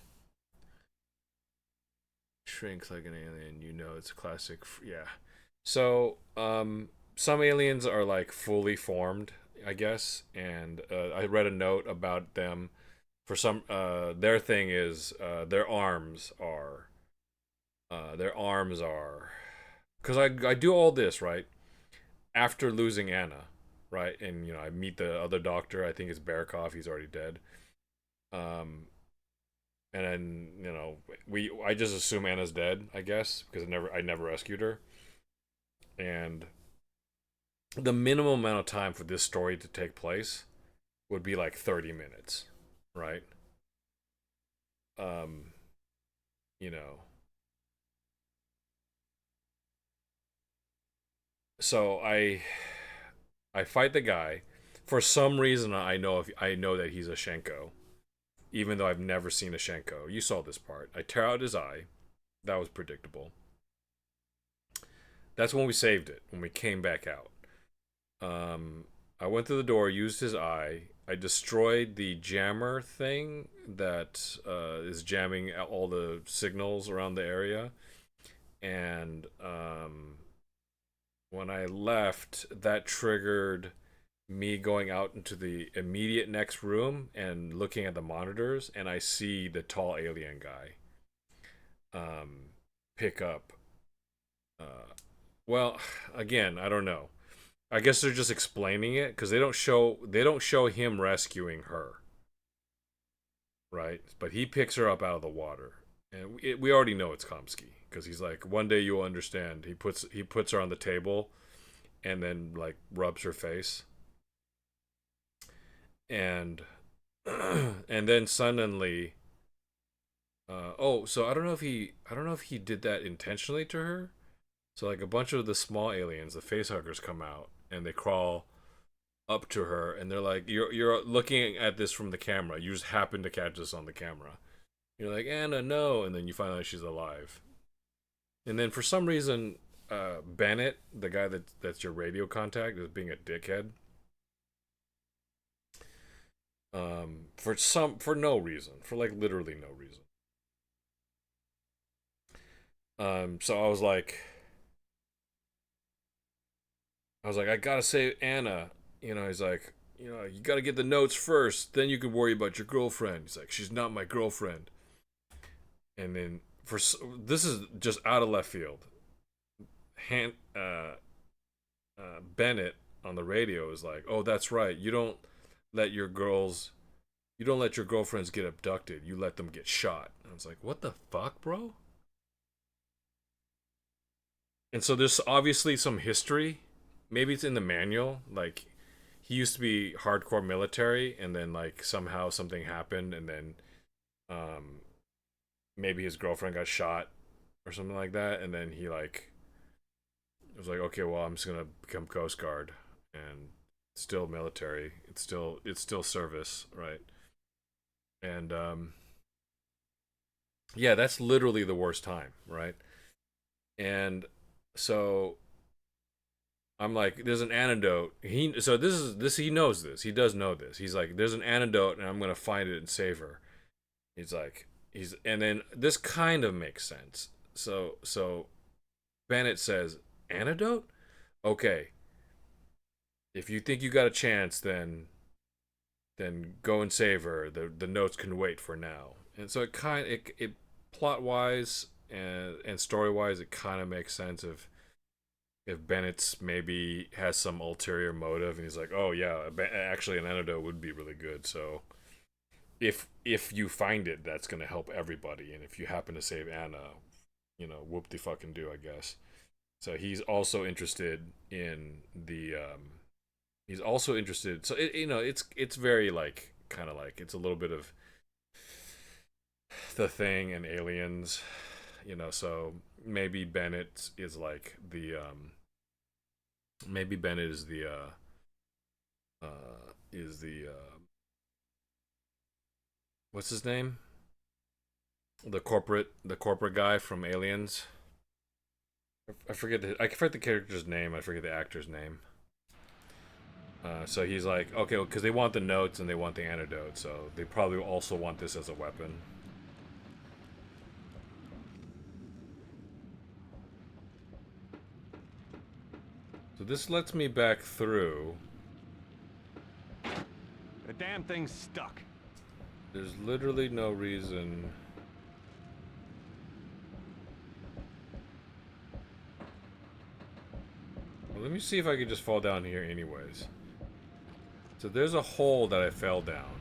Speaker 1: Shrinks like an alien. You know, it's a classic. Yeah. So, some aliens are like fully formed, I guess, and I read a note about them. For some, their thing is their arms are, because I do all this right after losing Anna, right, and you know I meet the other doctor. I think it's Bearkov. He's already dead. And then you know I just assume Anna's dead, I guess, because I never rescued her, and the minimum amount of time for this story to take place would be like 30 minutes, right? Um, you know. So I fight the guy. For some reason I know that he's a Shenko, even though I've never seen a Shenko. You saw this part. I tear out his eye. That was predictable. That's when we saved it, when we came back out. I went to the door, used his eye. I destroyed the jammer thing that is jamming all the signals around the area. And when I left, that triggered me going out into the immediate next room and looking at the monitors, and I see the tall alien guy pick up. Well, again, I don't know. I guess they're just explaining it because they don't show him rescuing her, right? But he picks her up out of the water, and we already know it's Kamsky because he's like, one day you'll understand. He puts her on the table, and then like rubs her face, and and then suddenly, so I don't know if he did that intentionally to her. So like a bunch of the small aliens, the facehuggers, come out and they crawl up to her, and they're like, "You're looking at this from the camera. You just happen to catch this on the camera." You're like, "Anna, no," and then you find out she's alive. And then for some reason, Bennett, the guy that's your radio contact, is being a dickhead. For no reason, for like literally no reason. So I was like, I gotta save Anna. He's like, you gotta get the notes first, then you can worry about your girlfriend. He's like, she's not my girlfriend. And then this is just out of left field. Han, Bennett on the radio is like, oh, that's right. Let your you don't let your girlfriends get abducted. You let them get shot. And I was like, what the fuck, bro? And so there's obviously some history. Maybe it's in the manual. Like, he used to be hardcore military, and then like somehow something happened, and then maybe his girlfriend got shot or something like that, and then he like was like, okay, well, I'm just gonna become Coast Guard, and still military. It's still service, right? And yeah, that's literally the worst time, right? And so I'm like, there's an antidote. He knows this. He does know this. He's like, there's an antidote, and I'm gonna find it and save her. He's like, and then this kind of makes sense. So Bennett says, antidote? Okay. If you think you got a chance, then go and save her. The notes can wait for now. And so it plot wise and story wise, it kind of makes sense if Bennett's maybe has some ulterior motive, and he's like, oh yeah, actually an antidote would be really good. So if you find it, that's gonna help everybody, and if you happen to save Anna, whoop de fucking do, I guess. So he's also interested in the he's also interested. So it's very like kind of like it's a little bit of the Thing and Aliens, So maybe Bennett is like the maybe Bennett is the what's his name? The corporate guy from Aliens. I forget the character's name. I forget the actor's name. So he's like, okay, because they want the notes and they want the antidote, so they probably also want this as a weapon. So this lets me back through.
Speaker 2: The damn thing's stuck.
Speaker 1: There's literally no reason. Well, let me see if I can just fall down here anyways. So there's a hole that I fell down.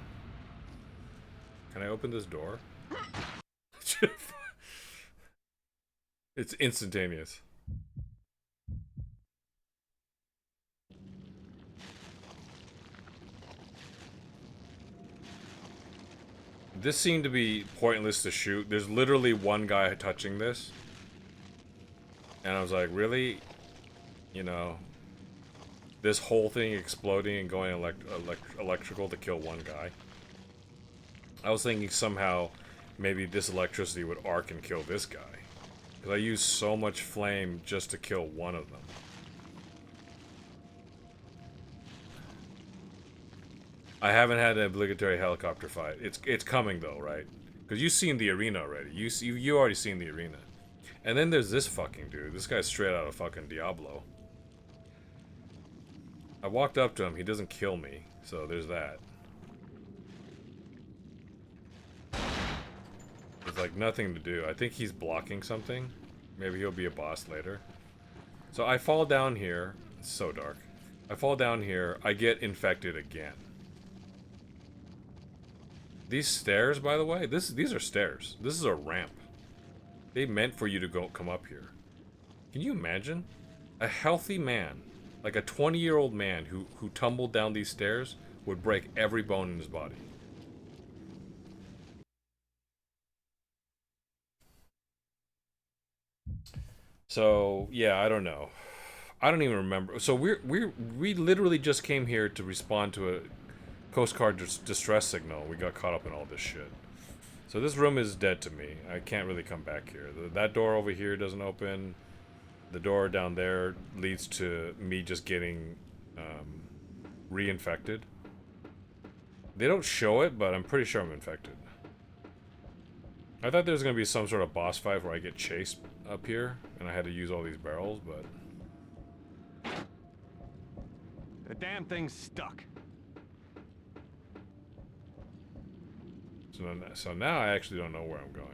Speaker 1: Can I open this door? It's instantaneous. This seemed to be pointless to shoot. There's literally one guy touching this. And I was like, really? You know, this whole thing exploding and going electrical to kill one guy. I was thinking somehow maybe this electricity would arc and kill this guy. Because I used so much flame just to kill one of them. I haven't had an obligatory helicopter fight. It's coming though, right? Because you've seen the arena already. You already seen the arena. And then there's this fucking dude. This guy's straight out of fucking Diablo. I walked up to him. He doesn't kill me. So there's that. There's like nothing to do. I think he's blocking something. Maybe he'll be a boss later. So I fall down here. It's so dark. I fall down here. I get infected again. These stairs, by the way, these are stairs. This is a ramp. They meant for you to come up here. Can you imagine? A healthy man, like a 20-year-old man who tumbled down these stairs would break every bone in his body. So, yeah, I don't know. I don't even remember. So we literally just came here to respond to a Coast Guard distress signal. We got caught up in all this shit. So this room is dead to me. I can't really come back here. That door over here doesn't open. The door down there leads to me just getting reinfected. They don't show it, but I'm pretty sure I'm infected. I thought there was going to be some sort of boss fight where I get chased up here, and I had to use all these barrels, but...
Speaker 2: The damn thing's stuck.
Speaker 1: So now I actually don't know where I'm going.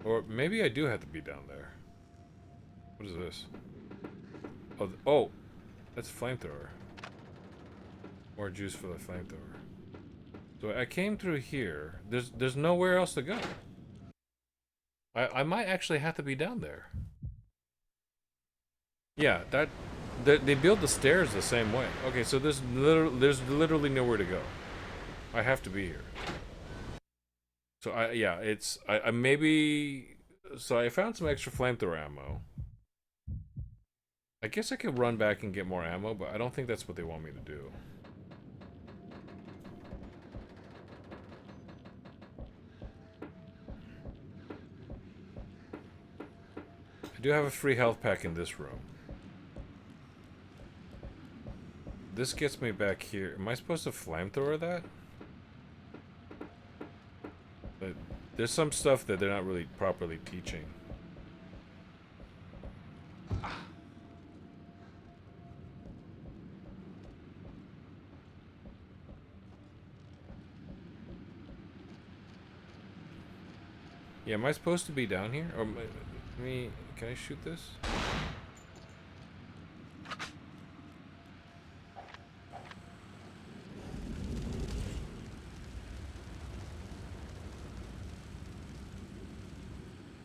Speaker 1: Or maybe I do have to be down there. What is this? Oh, that's a flamethrower. More juice for the flamethrower. So I came through here. There's nowhere else to go. I might actually have to be down there. Yeah, they build the stairs the same way. Okay, so there's literally nowhere to go. I have to be here. So I maybe, so I found some extra flamethrower ammo. I guess I could run back and get more ammo, but I don't think that's what they want me to do. I do have a free health pack in this room. This gets me back here. Am I supposed to flamethrower that? But there's some stuff that they're not really properly teaching. Yeah, am I supposed to be down here? Or can I shoot this?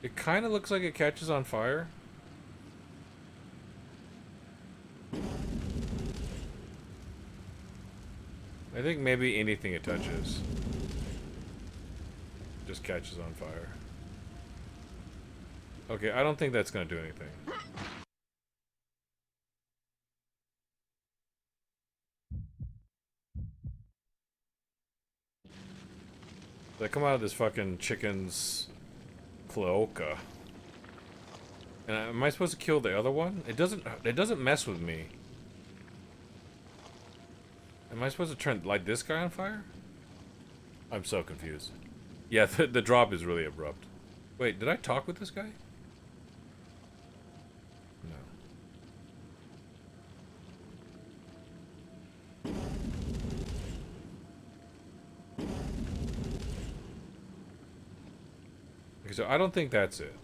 Speaker 1: It kind of looks like it catches on fire. I think maybe anything it touches just catches on fire. Okay, I don't think that's gonna do anything. They come out of this fucking chicken's cloaca. And am I supposed to kill the other one? It doesn't mess with me. Am I supposed to light this guy on fire? I'm so confused. Yeah, the drop is really abrupt. Wait, did I talk with this guy? No. Okay, so I don't think that's it.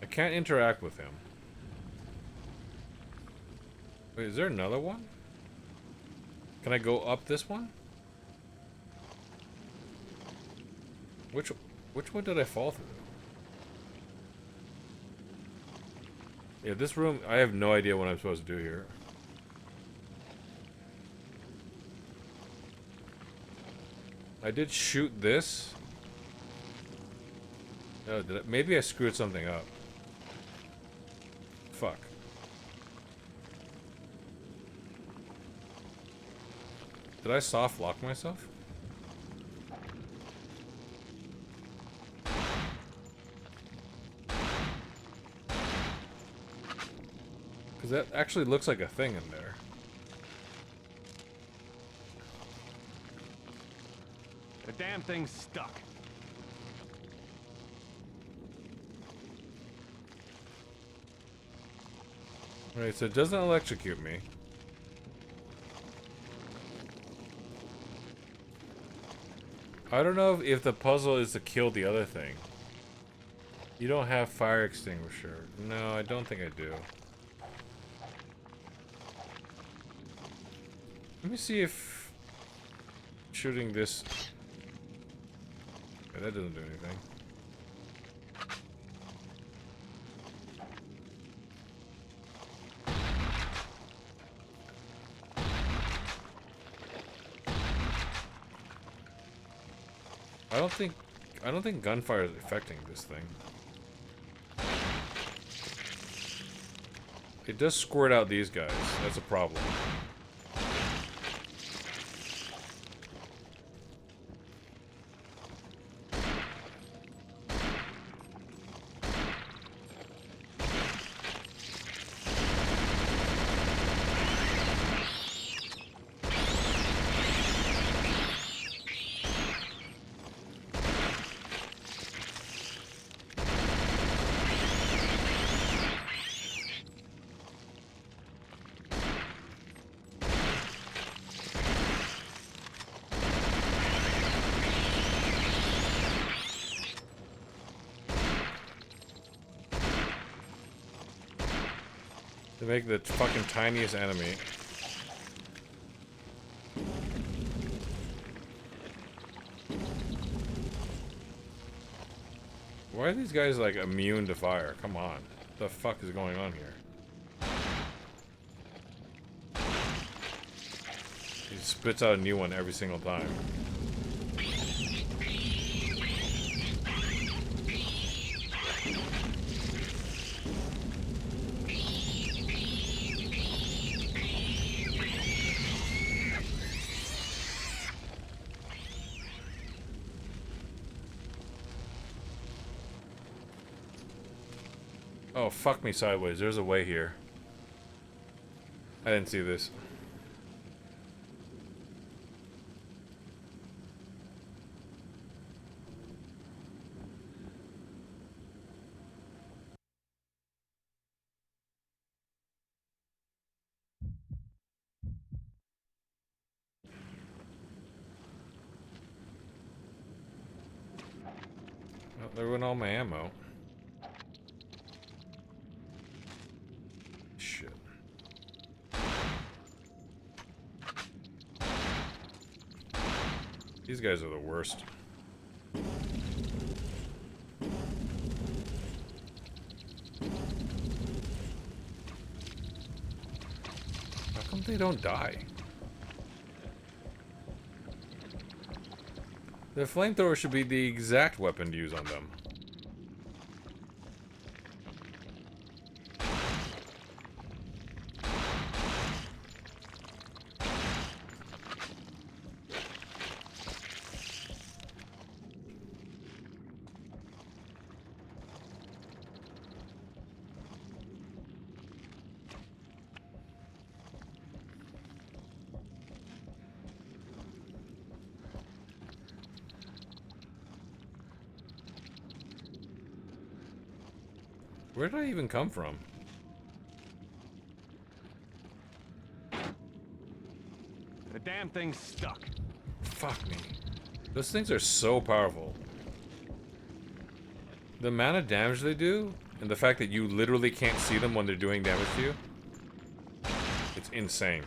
Speaker 1: I can't interact with him. Wait, is there another one? Can I go up this one? Which one did I fall through? Yeah, this room, I have no idea what I'm supposed to do here. I did shoot this. Oh, maybe I screwed something up. Fuck. Did I soft lock myself? Because that actually looks like a thing in there.
Speaker 2: The damn thing's stuck.
Speaker 1: Right, so it doesn't electrocute me. I don't know if the puzzle is to kill the other thing. You don't have fire extinguisher. No, I don't think I do. Let me see if shooting this... Yeah, that doesn't do anything. I don't think gunfire is affecting this thing. It does squirt out these guys. That's a problem. To make the fucking tiniest enemy. Why are these guys like immune to fire? Come on. What the fuck is going on here? He spits out a new one every single time. Oh, fuck me sideways. There's a way here. I didn't see this. Oh, there went all my ammo. Shit. These guys are the worst. How come they don't die? The flamethrower should be the exact weapon to use on them. Where did I even come from?
Speaker 2: The damn thing's stuck.
Speaker 1: Fuck me. Those things are so powerful. The amount of damage they do, and the fact that you literally can't see them when they're doing damage to you, it's insane.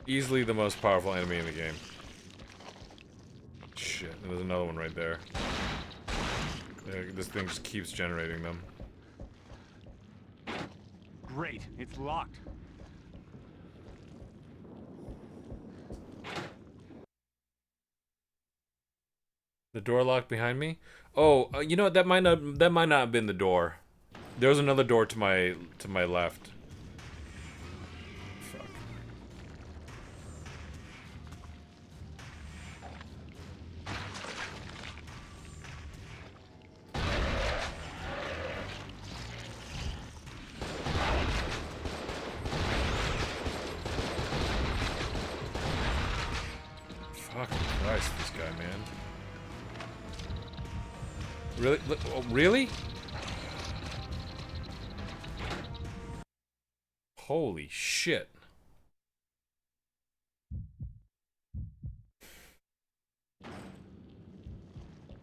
Speaker 1: Easily the most powerful enemy in the game. Shit, there's another one right there. This thing just keeps generating them.
Speaker 2: Great, it's locked.
Speaker 1: The door locked behind me? Oh, you know what? That might not have been the door. There was another door to my left. Fuck. Fucking Christ, this guy, man. Really? Oh, really? Holy shit.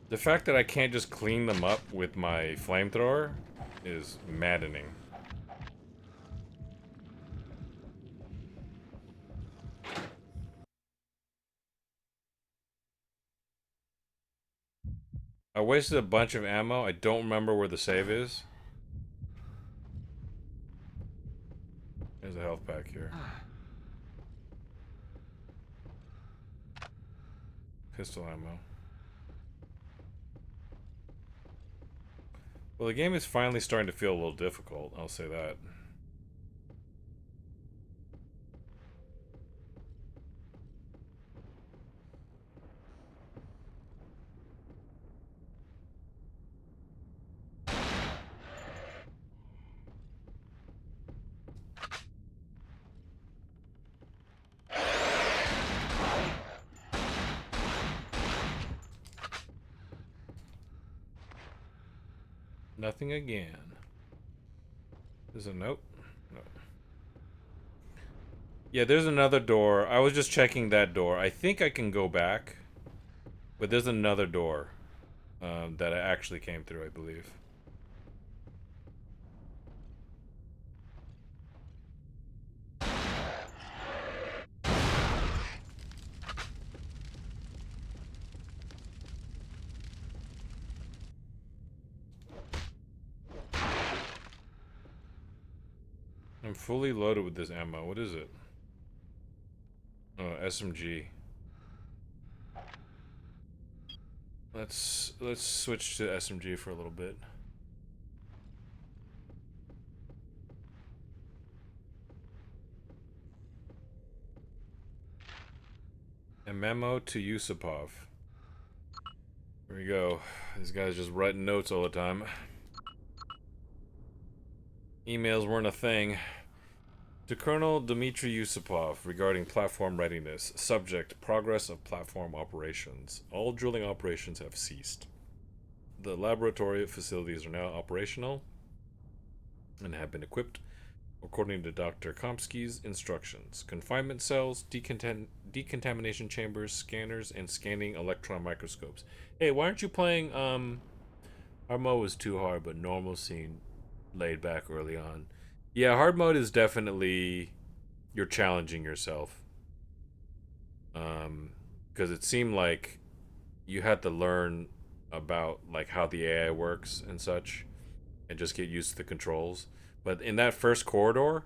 Speaker 1: The fact that I can't just clean them up with my flamethrower is maddening. I wasted a bunch of ammo. I don't remember where the save is. There's a health pack here. Pistol ammo. Well, the game is finally starting to feel a little difficult, I'll say that. Nothing again. There's a note? No. Yeah, there's another door. I was just checking that door. I think I can go back. But there's another door that I actually came through, I believe. I'm fully loaded with this ammo. What is it? Oh, SMG. Let's switch to SMG for a little bit. A memo to Yusupov. Here we go. This guy's just writing notes all the time. Emails weren't a thing. To Colonel Dmitry Yusupov regarding platform readiness. Subject, progress of platform operations. All drilling operations have ceased. The laboratory facilities are now operational and have been equipped according to Dr. Komsky's instructions. Confinement cells, decontamination chambers, scanners, and scanning electron microscopes. Hey, why aren't you playing, hard mode was too hard, but normal seemed laid back early on. Yeah, hard mode is definitely, you're challenging yourself. Because it seemed like you had to learn about, like, how the AI works and such, and just get used to the controls. But in that first corridor,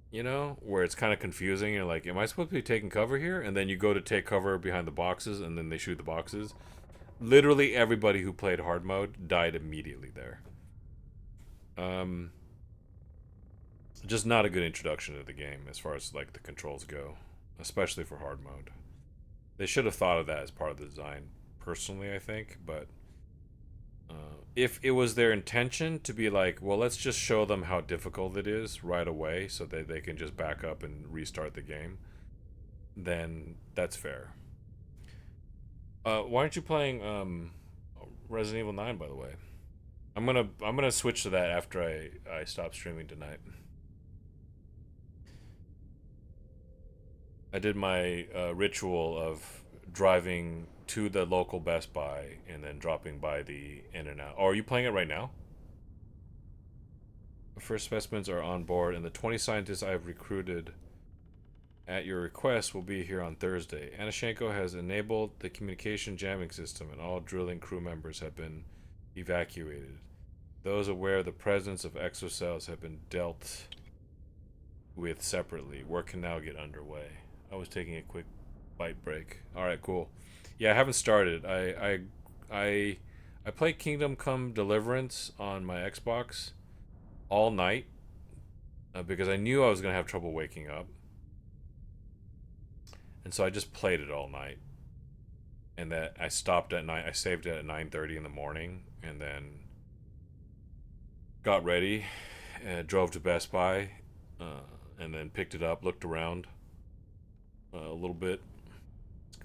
Speaker 1: you know, where it's kind of confusing, you're like, am I supposed to be taking cover here? And then you go to take cover behind the boxes, and then they shoot the boxes. Literally everybody who played hard mode died immediately there. Just not a good introduction to the game as far as, like, the controls go, especially for hard mode. They should have thought of that as part of the design, personally, I think, but if it was their intention to be like, well, let's just show them how difficult it is right away so that they can just back up and restart the game, then that's fair. Why aren't you playing Resident Evil 9, by the way? I'm gonna switch to that after I stop streaming tonight. I did my ritual of driving to the local Best Buy and then dropping by the In-N-Out. Oh, are you playing it right now? The first specimens are on board, and the 20 scientists I have recruited at your request will be here on Thursday. Anashenko has enabled the communication jamming system, and all drilling crew members have been evacuated. Those aware of the presence of exocells have been dealt with separately. Work can now get underway. I was taking a quick bite break. All right, cool. Yeah, I haven't started. I played Kingdom Come Deliverance on my Xbox all night because I knew I was gonna have trouble waking up, and so I just played it all night. And that I stopped at night. I saved it at 9:30 in the morning, and then got ready, drove to Best Buy, and then picked it up, looked around a little bit.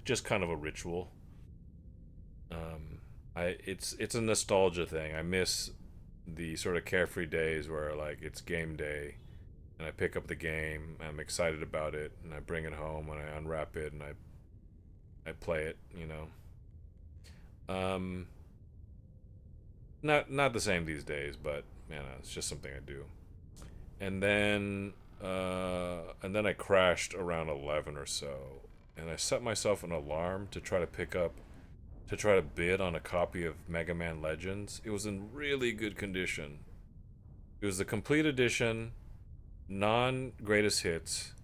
Speaker 1: Just kind of a ritual. It's a nostalgia thing. I miss the sort of carefree days where like it's game day, and I pick up the game, I'm excited about it, and I bring it home and I unwrap it and I play it. Not the same these days, but it's just something I do. And then I crashed around 11 or so, and I set myself an alarm to try to bid on a copy of Mega Man Legends. It was in really good condition. It was the complete edition, non greatest hits.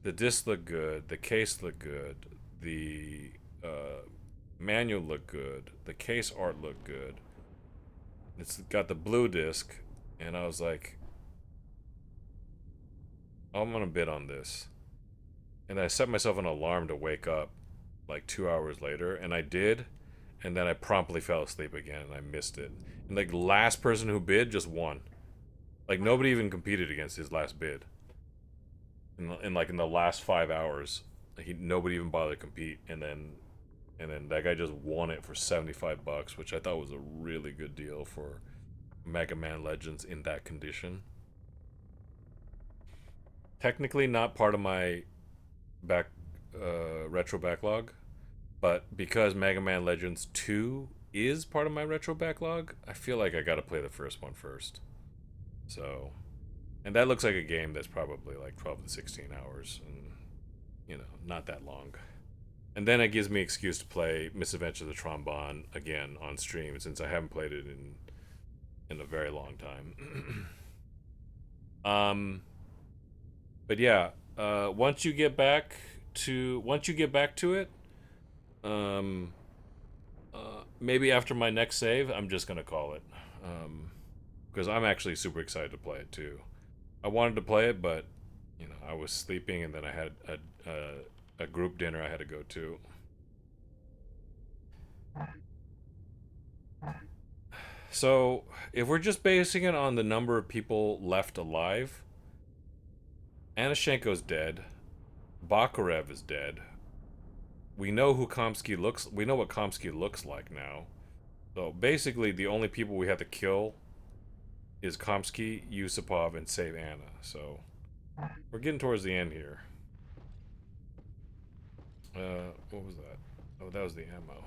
Speaker 1: The disc looked good, the case looked good, the manual looked good, the case art looked good. It's got the blue disc, and I was like, I'm gonna bid on this. And I set myself an alarm to wake up like 2 hours later, and I did, and then I promptly fell asleep again, and I missed it. And like the last person who bid just won. Like nobody even competed against his last bid. In the last 5 hours, nobody even bothered to compete, and then that guy just won it for $75, which I thought was a really good deal for Mega Man Legends in that condition. Technically not part of my back retro backlog, but because Mega Man Legends 2 is part of my retro backlog, I feel like I gotta play the first one first. So, and that looks like a game that's probably like 12 to 16 hours, and not that long. And then it gives me excuse to play Misadventure of the Trombone again on stream, since I haven't played it in a very long time. But yeah, once you get back to it, um, maybe after my next save, I'm just gonna call it, because I'm actually super excited to play it too. I wanted to play it, but I was sleeping, and then I had a group dinner I had to go to. So if we're just basing it on the number of people left alive, Anashenko's dead. Bakarev is dead. We know who Kamsky looks. We know what Kamsky looks like now. So basically, the only people we have to kill is Kamsky, Yusupov, and save Anna. So we're getting towards the end here. What was that? Oh, that was the ammo.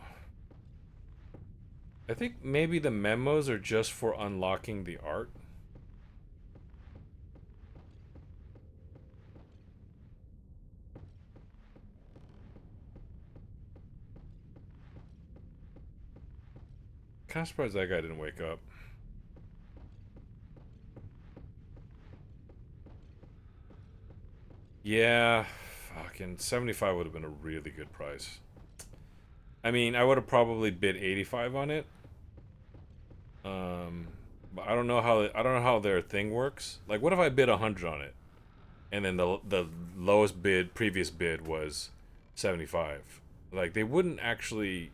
Speaker 1: I think maybe the memos are just for unlocking the art. Kind of surprised that guy didn't wake up. Yeah, fucking 75 would have been a really good price. I mean, I would have probably bid 85 on it. But I don't know how their thing works. Like, what if I bid 100 on it, and then the lowest bid, previous bid, was 75? Like, they actually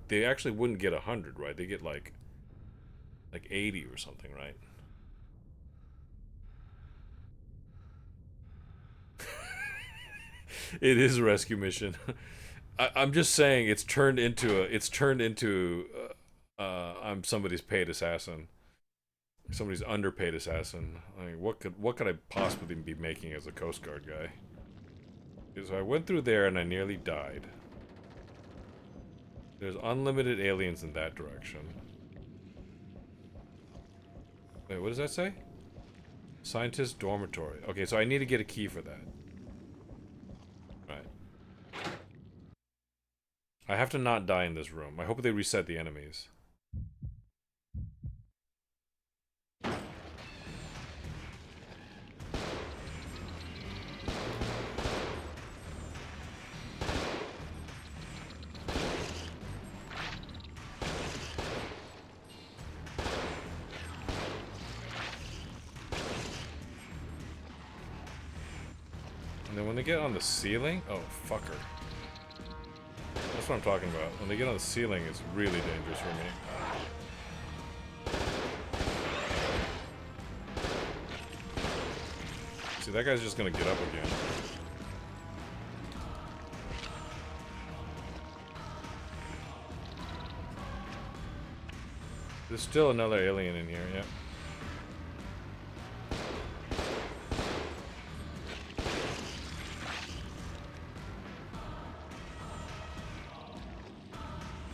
Speaker 1: wouldn't get 100, right? They get like 80 or something, right? It is a rescue mission. I'm just saying it's turned into I'm somebody's paid assassin, somebody's underpaid assassin. I mean, what could I possibly be making as a Coast Guard guy? So I went through there and I nearly died. There's unlimited aliens in that direction. Wait, what does that say? Scientist dormitory. Okay, so I need to get a key for that. Right. I have to not die in this room. I hope they reset the enemies. And then when they get on the ceiling, oh fucker. That's what I'm talking about. When they get on the ceiling, it's really dangerous for me. See, that guy's just gonna get up again. There's still another alien in here, yeah.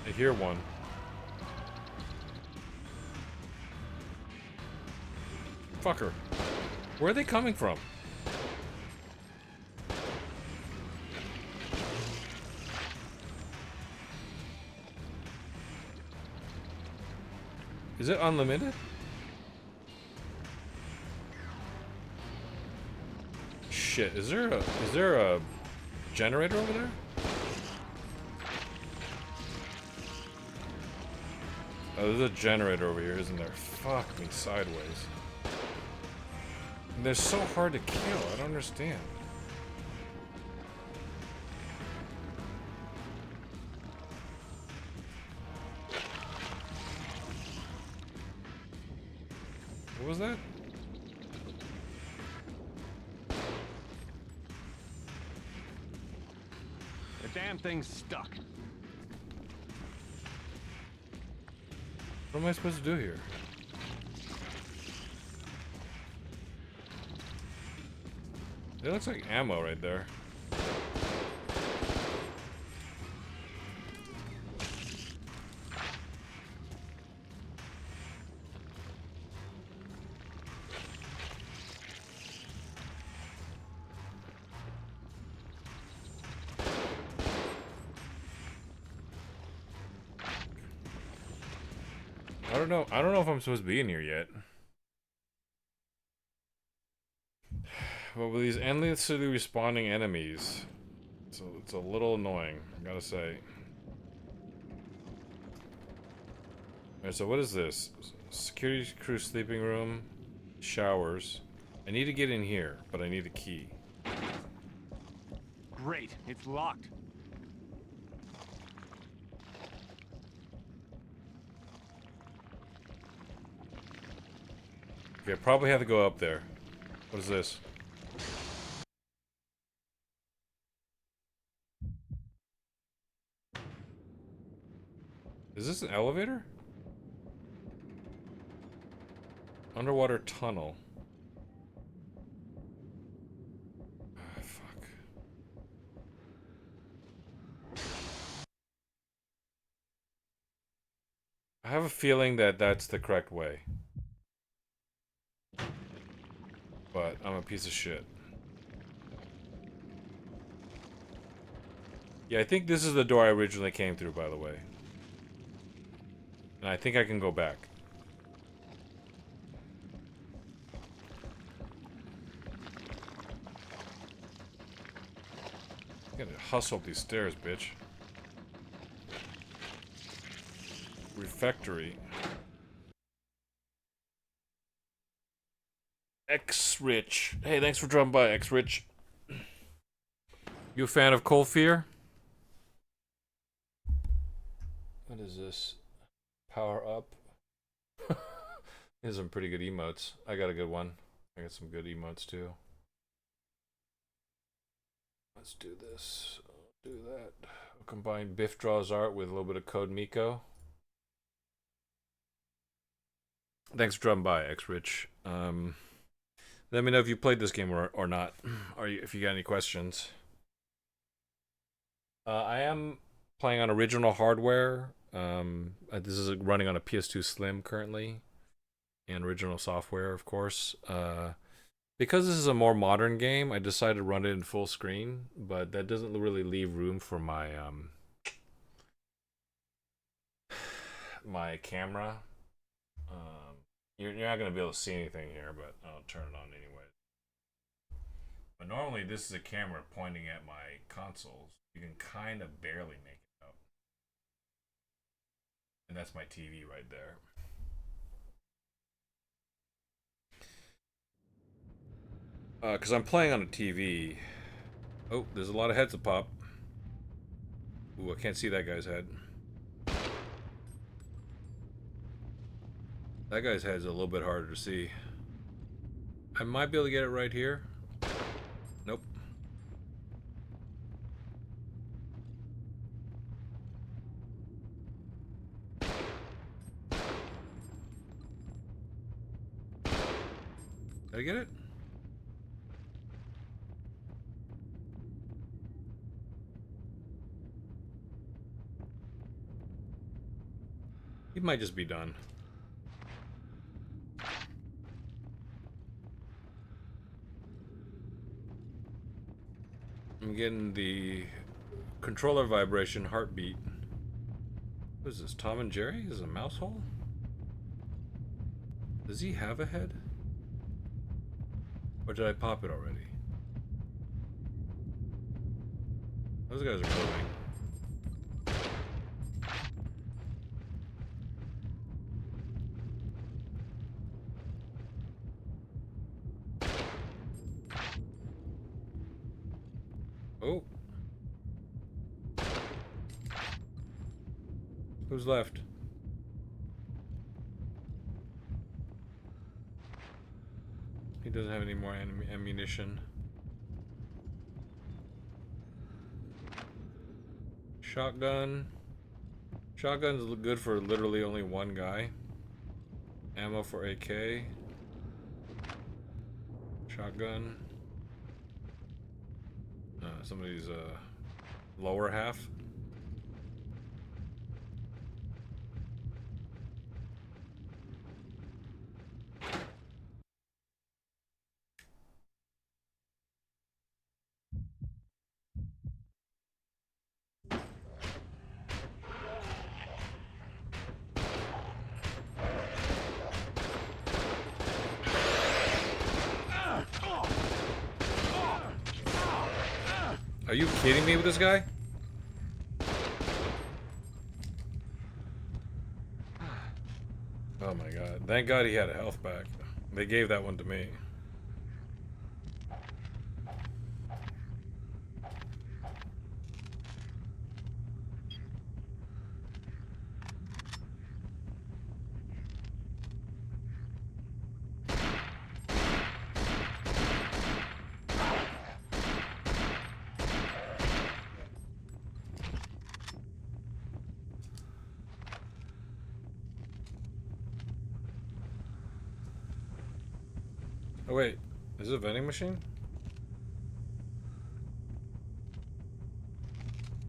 Speaker 1: I hear one. Fucker. Where are they coming from? Is it unlimited? Shit, is there a generator over there? Oh, there's a generator over here, isn't there? Fuck me sideways. And they're so hard to kill, I don't understand. What was that?
Speaker 2: The damn thing's stuck.
Speaker 1: What am I supposed to do here? It looks like ammo right there. I don't know if I'm supposed to be in here yet. But with these endlessly respawning enemies, it's a little annoying, I gotta say. Alright, so what is this? Security crew sleeping room, showers. I need to get in here, but I need a key.
Speaker 2: Great, it's locked.
Speaker 1: Okay, I probably have to go up there. What is this? Is this an elevator? Underwater tunnel. Ah, fuck. I have a feeling that that's the correct way. But I'm a piece of shit. Yeah, I think this is the door I originally came through, by the way. And I think I can go back. I gotta hustle up these stairs, bitch. Refectory. X-Rich. Hey, thanks for dropping by, X-Rich. You a fan of Cold Fear? What is this? Power up. These are some pretty good emotes. I got a good one. I got some good emotes too. Let's do this. I'll do that. I'll combine Biff Draws art with a little bit of Code Miko. Thanks for dropping by, X-Rich. Let me know if you played this game or not, or if you got any questions. I am playing on original hardware. This is running on a PS2 Slim currently, and original software, of course. Because this is a more modern game, I decided to run it in full screen, but that doesn't really leave room for my my camera. You're not going to be able to see anything here, but I'll turn it on anyway. But normally this is a camera pointing at my consoles. You can kind of barely make it out. And that's my TV right there. Because I'm playing on a TV. Oh, there's a lot of heads to pop. Ooh, I can't see that guy's head. That guy's head's a little bit harder to see. I might be able to get it right here. Nope. Did I get it? He might just be done. I'm getting the controller vibration heartbeat. What is this, Tom and Jerry? Is it a mouse hole? Does he have a head? Or did I pop it already? Those guys are moving. Oh. Who's left? He doesn't have any more ammunition. Shotgun. Shotgun's good for literally only one guy. Ammo for AK. Shotgun. Somebody's lower half. Are you kidding me with this guy? Oh my god. Thank god he had a health back. They gave that one to me. Oh wait, is it a vending machine?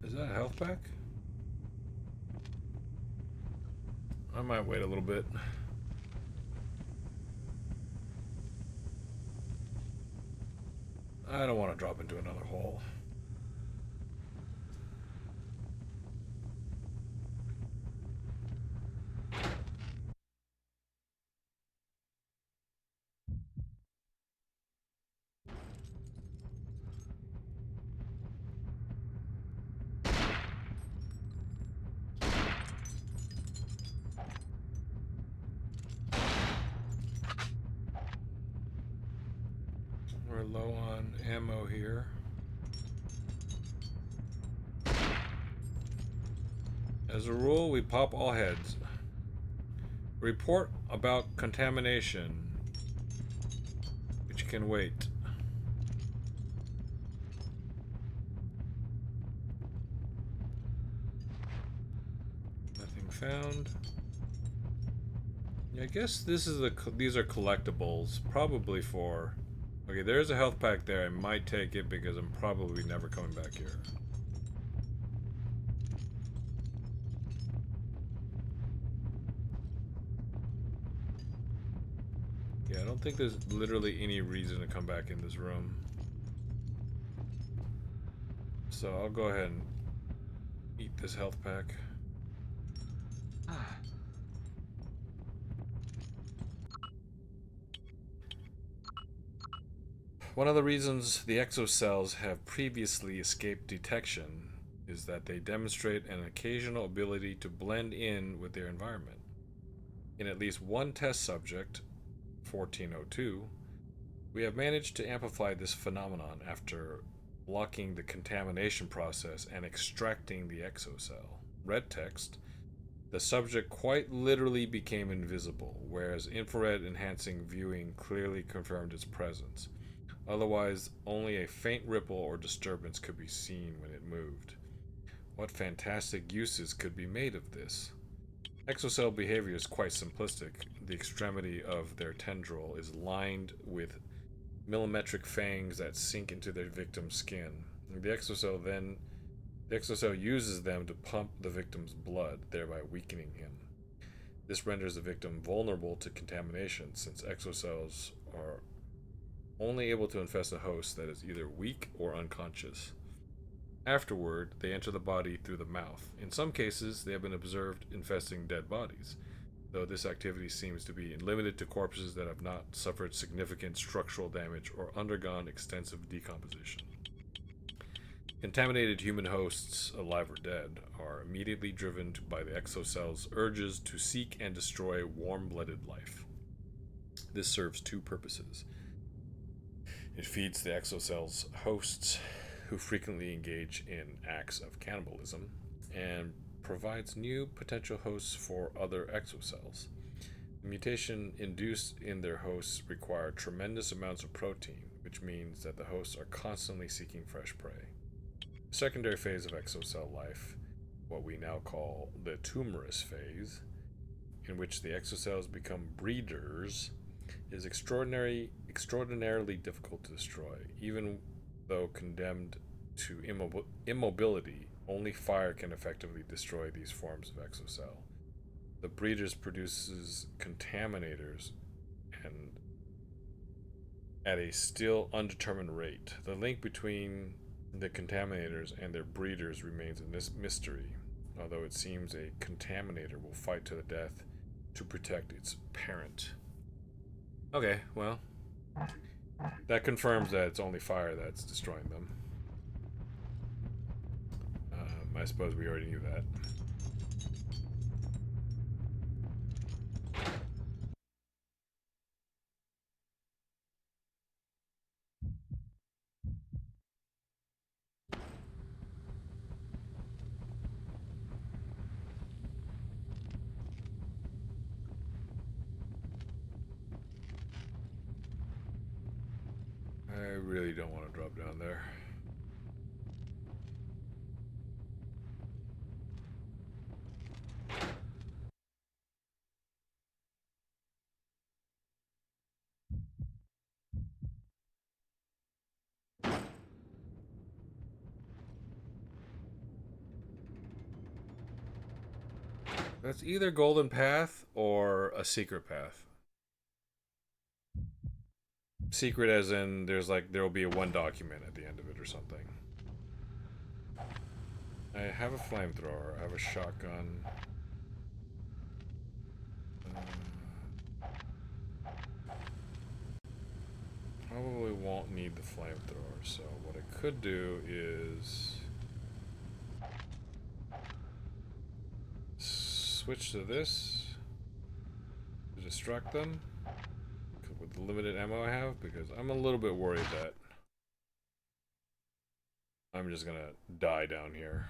Speaker 1: Is that a health pack? I might wait a little bit. I don't want to drop into another hole. We're low on ammo here. As a rule, we pop all heads. Report about contamination, which can wait. Nothing found. Yeah, I guess this is these are collectibles, probably for. Okay, there's a health pack there. I might take it because I'm probably never coming back here. Yeah, I don't think there's literally any reason to come back in this room. So I'll go ahead and eat this health pack. One of the reasons the exocells have previously escaped detection is that they demonstrate an occasional ability to blend in with their environment. In at least one test subject, 1402, we have managed to amplify this phenomenon after blocking the contamination process and extracting the exocell. Red text. The subject quite literally became invisible, whereas infrared enhancing viewing clearly confirmed its presence. Otherwise, only a faint ripple or disturbance could be seen when it moved. What fantastic uses could be made of this? Exocell behavior is quite simplistic. The extremity of their tendril is lined with millimetric fangs that sink into their victim's skin. The exocell uses them to pump the victim's blood, thereby weakening him. This renders the victim vulnerable to contamination, since exocells are only able to infest a host that is either weak or unconscious. Afterward, they enter the body through the mouth. In some cases, they have been observed infesting dead bodies, though this activity seems to be limited to corpses that have not suffered significant structural damage or undergone extensive decomposition. Contaminated human hosts, alive or dead, are immediately driven by the exocell's urges to seek and destroy warm-blooded life. This serves two purposes. It feeds the exocell's hosts, who frequently engage in acts of cannibalism, and provides new potential hosts for other exocells. The mutation induced in their hosts require tremendous amounts of protein, which means that the hosts are constantly seeking fresh prey. The secondary phase of exocell life, what we now call the tumorous phase, in which the exocells become breeders, is extraordinarily difficult to destroy. Even though condemned to immobility, only fire can effectively destroy these forms of exocell. The breeders produces contaminators and at a still undetermined rate. The link between the contaminators and their breeders remains a mystery, although it seems a contaminator will fight to the death to protect its parent. Okay, well, that confirms that it's only fire that's destroying them. I suppose we already knew that. I really don't want to drop down there. That's either golden path or a secret path. Secret as in there's like there will be a one document at the end of it or something. I have a flamethrower, I have a shotgun. Probably won't need the flamethrower, so what I could do is switch to this to distract them with the limited ammo I have, because I'm a little bit worried that I'm just gonna die down here.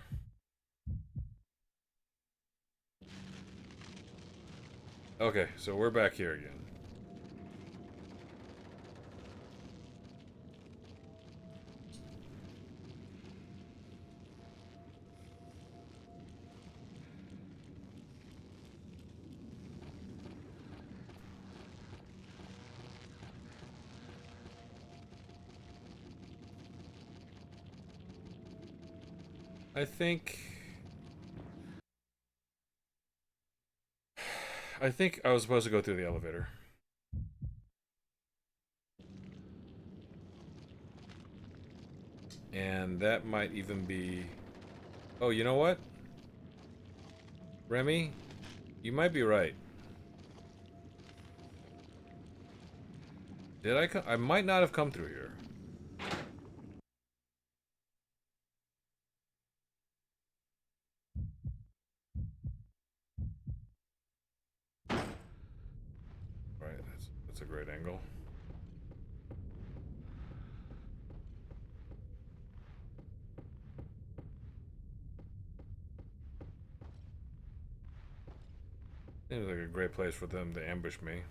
Speaker 1: Okay, so we're back here again. I think I was supposed to go through the elevator. And that might even be... Oh, you know what? Remy, you might be right. Did I come? I might not have come through here. Right, that's a great angle. Seems like a great place for them to ambush me.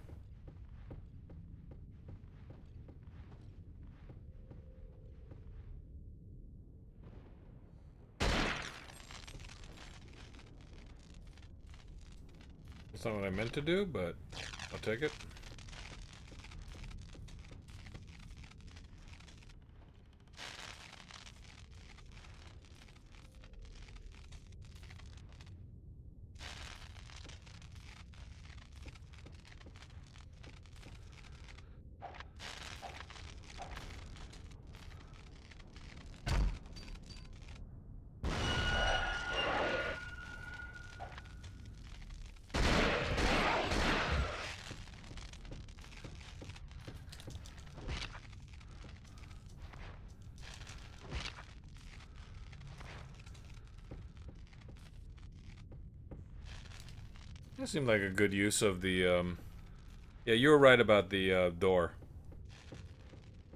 Speaker 1: That's not what I meant to do, but I'll take it. That seemed like a good use of the, yeah, you were right about the, door.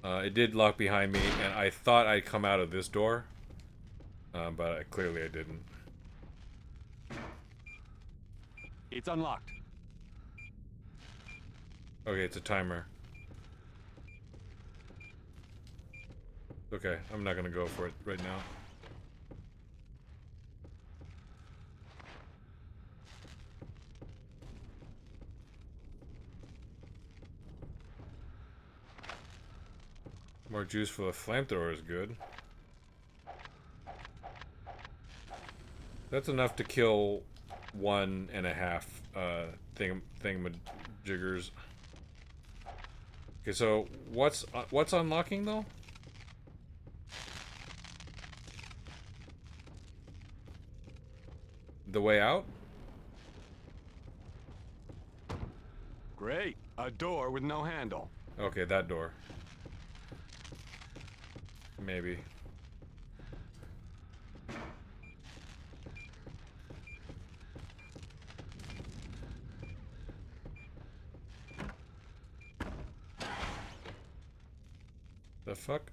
Speaker 1: It did lock behind me, and I thought I'd come out of this door. But clearly I didn't.
Speaker 2: It's unlocked.
Speaker 1: Okay, it's a timer. Okay, I'm not gonna go for it right now. More juice for the flamethrower is good. That's enough to kill 1.5 thingamajiggers. Okay, so what's unlocking though? The way out?
Speaker 2: Great. A door with no handle.
Speaker 1: Okay, that door. Maybe. The fuck?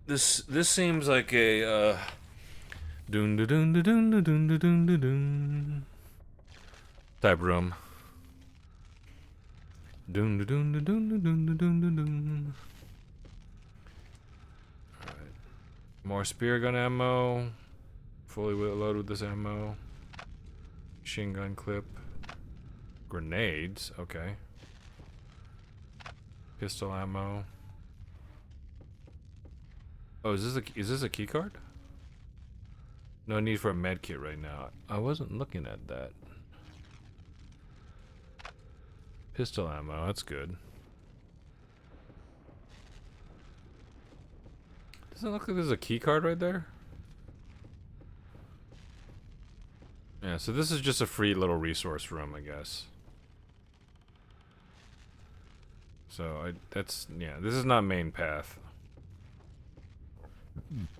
Speaker 1: This seems like a dun dun dun dun dun dun dun dun dun dun type room. Dun dun dun dun dun dun dun dun dun dun. Alright. More spear gun ammo. Fully loaded with this ammo. Machine gun clip. Grenades, okay. Pistol ammo. Oh, is this a key card? No need for a med kit right now. I wasn't looking at that. Pistol ammo, that's good. Doesn't look like there's a key card right there. Yeah, so this is just a free little resource room, I guess. So yeah, this is not main path.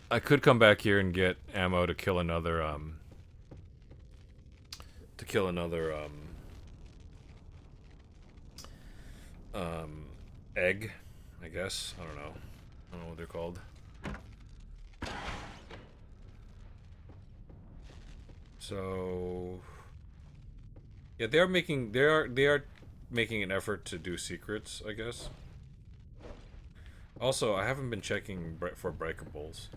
Speaker 1: I could come back here and get ammo to kill another egg, I guess. I don't know what they're called. So yeah, they are making an effort to do secrets, I guess. Also, I haven't been checking for breakables.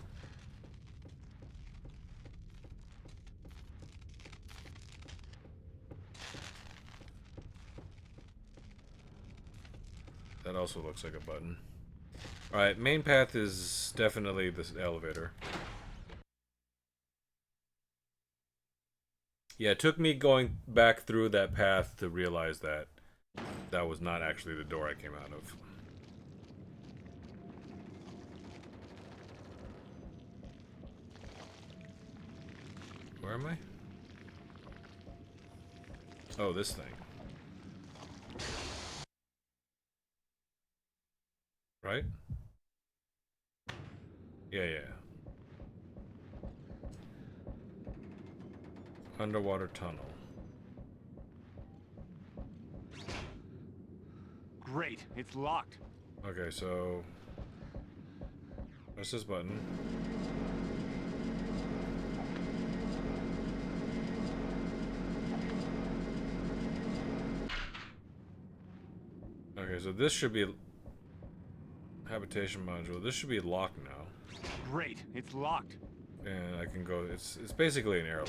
Speaker 1: That also looks like a button. Alright, main path is definitely this elevator. Yeah, it took me going back through that path to realize that that was not actually the door I came out of. Where am I? Oh, this thing. Right? Yeah. Underwater tunnel.
Speaker 2: Great. It's locked.
Speaker 1: Okay, so press this button. Okay, so this should be habitation module. This should be locked now.
Speaker 2: Great, it's locked.
Speaker 1: And I can go, it's basically an airlock.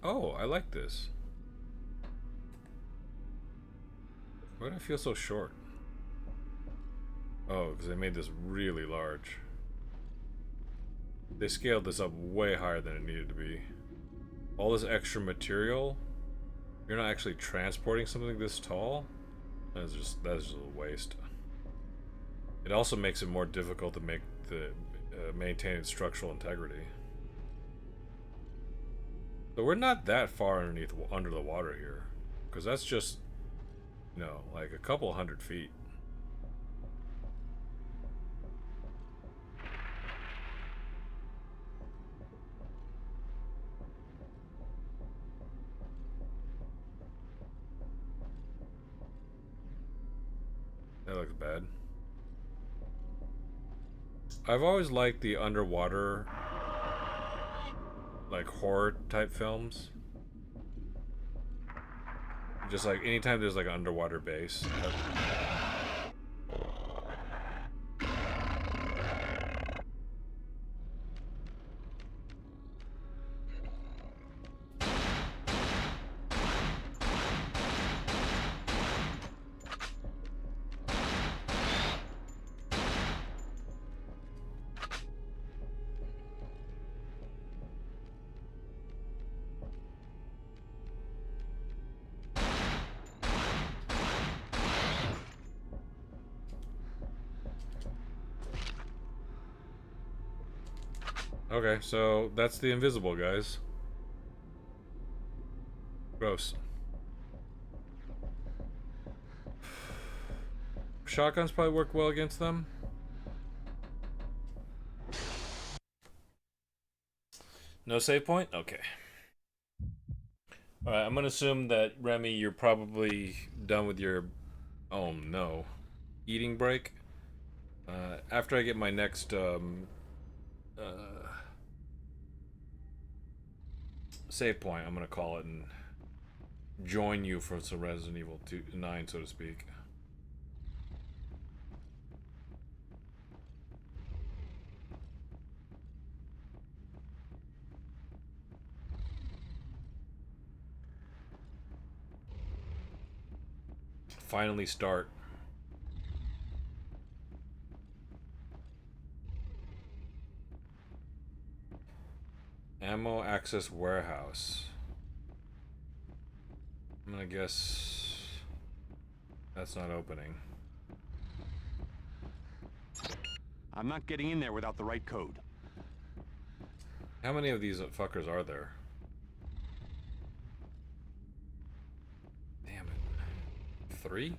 Speaker 1: Oh, I like this. Why do I feel so short? Oh, because they made this really large. They scaled this up way higher than it needed to be. All this extra material, you're not actually transporting something this tall? That's just a waste. It also makes it more difficult to make the maintain its structural integrity. So we're not that far under the water here, because that's just, you know, like a couple hundred feet. That looks bad. I've always liked the underwater, like, horror type films. Just like anytime there's like an underwater base. Okay, so that's the invisible guys. Gross. Shotguns probably work well against them. No save point? Okay. Alright, I'm gonna assume that, Remy, you're probably done with your... Oh no. Eating break? After I get my next, save point, I'm gonna call it and join you for some Resident Evil 9, so to speak. Finally start. Ammo access warehouse. I'm gonna guess that's not opening.
Speaker 2: I'm not getting in there without the right code.
Speaker 1: How many of these fuckers are there? Damn it. 3?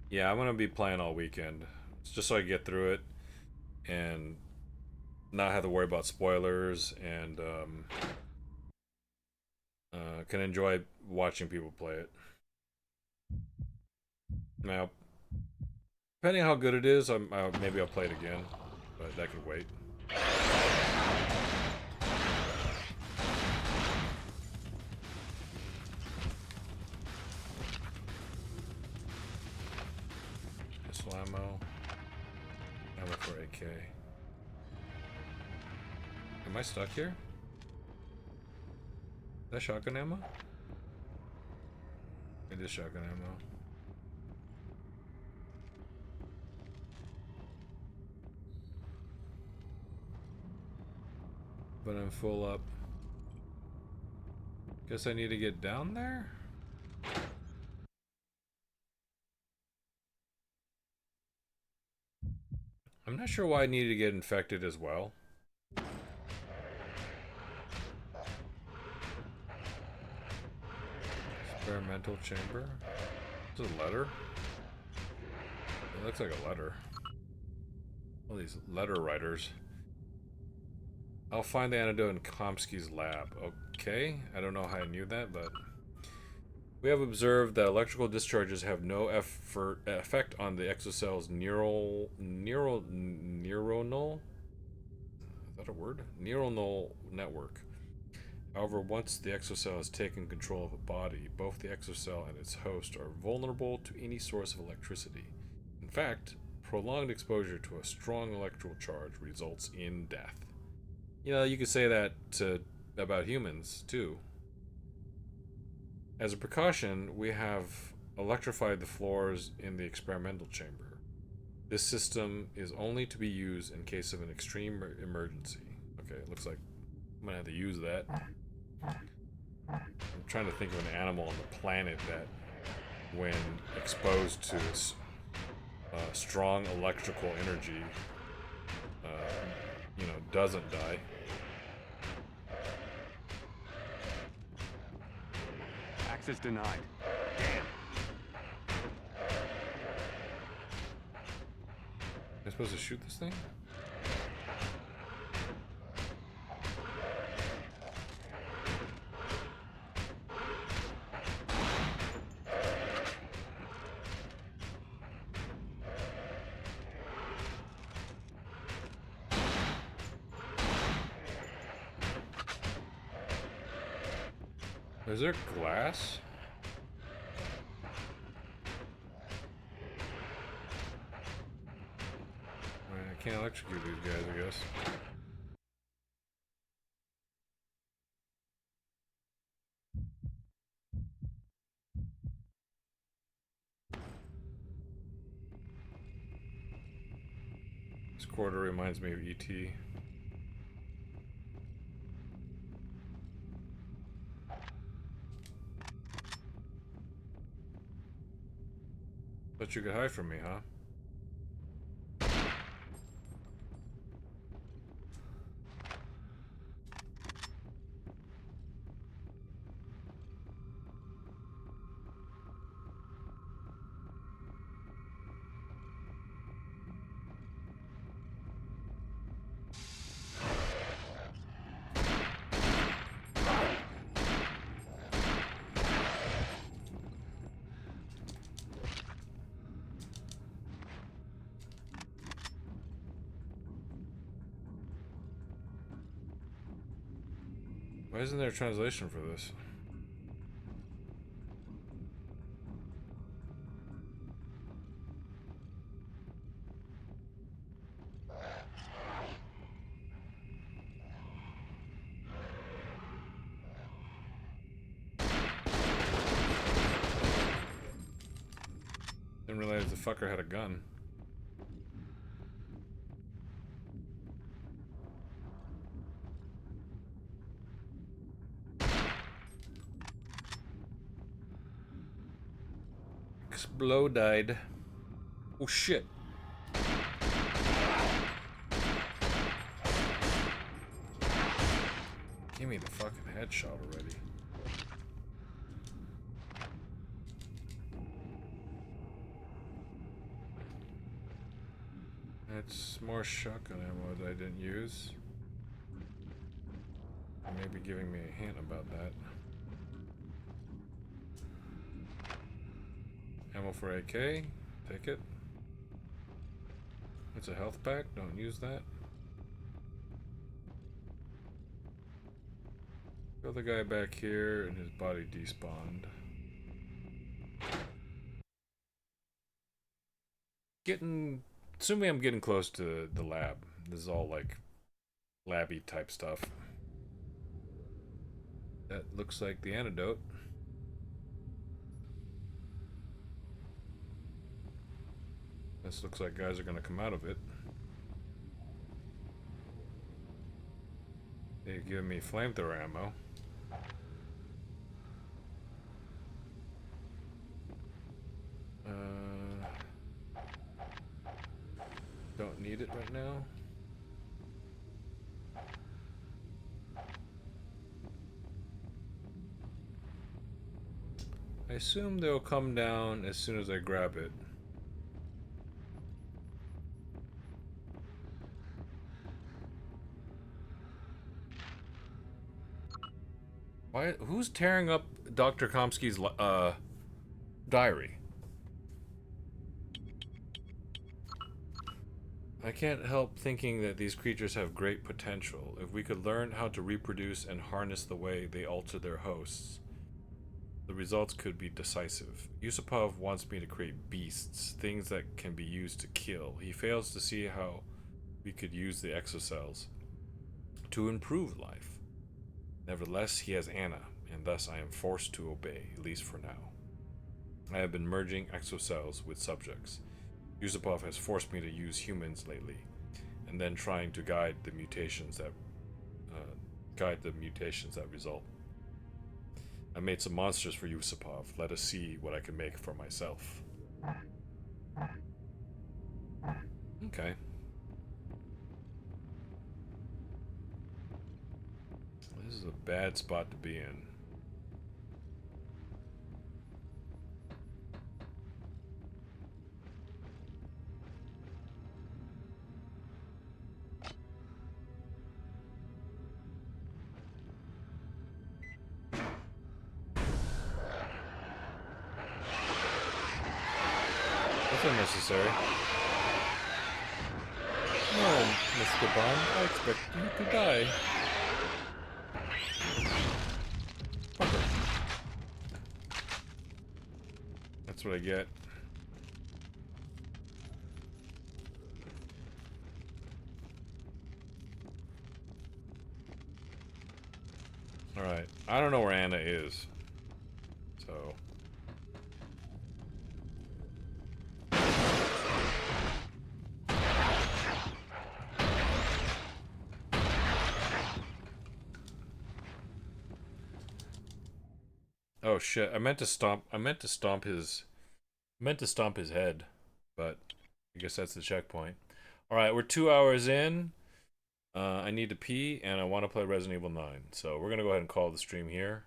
Speaker 1: Yeah, I'm gonna be playing all weekend. It's just so I get through it and not have to worry about spoilers and can enjoy watching people play it. Now, depending on how good it is, maybe I'll play it again, but that could wait. Pistol ammo. Ammo for AK. Am I stuck here? Is that shotgun ammo? It is shotgun ammo. But I'm full up. Guess I need to get down there? I'm not sure why I needed to get infected as well. Experimental chamber? Is it a letter? It looks like a letter. All these letter writers. I'll find the antidote in Komsky's lab. Okay, I don't know how I knew that, but... We have observed that electrical discharges have no effect on the exocell's neural word? Neural network. However, once the exocell has taken control of a body, both the exocell and its host are vulnerable to any source of electricity. In fact, prolonged exposure to a strong electrical charge results in death. You know, you could say that about humans, too. As a precaution, we have electrified the floors in the experimental chamber. This system is only to be used in case of an extreme emergency. Okay, it looks like I'm gonna have to use that. I'm trying to think of an animal on the planet that, when exposed to strong electrical energy, doesn't die.
Speaker 2: Access denied. Damn.
Speaker 1: Am I supposed to shoot this thing? Is there glass? I can't electrocute these guys, I guess. This corridor reminds me of E.T. Thought you could hide from me, huh? Why isn't there a translation for this? Didn't realize the fucker had a gun. Exploded. Oh shit. Give me the fucking headshot already. That's more shotgun ammo that I didn't use. Maybe giving me a hint about that. Ammo for AK, take it. It's a health pack, don't use that. Kill the guy back here and his body despawned. Assuming I'm getting close to the lab. This is all like labby type stuff. That looks like the antidote. This looks like guys are gonna come out of it. They've given me flamethrower ammo. Don't need it right now. I assume they'll come down as soon as I grab it. Why? Who's tearing up Dr. Komsky's diary? I can't help thinking that these creatures have great potential. If we could learn how to reproduce and harness the way they alter their hosts, the results could be decisive. Yusupov wants me to create beasts, things that can be used to kill. He fails to see how we could use the exocells to improve life. Nevertheless, he has Anna, and thus I am forced to obey, at least for now. I have been merging exocells with subjects. Yusupov has forced me to use humans lately, and then trying to guide the mutations that result. I made some monsters for Yusupov. Let us see what I can make for myself. Okay. This is a bad spot to be in. That's unnecessary. No, Mr. Bond, I expect you to die. Fucker. That's what I get. Alright, I don't know where Anna is. So... Oh shit, I meant to stomp his head, but I guess that's the checkpoint. Alright, we're 2 hours in. I need to pee, and I want to play Resident Evil 9. So we're gonna go ahead and call the stream here.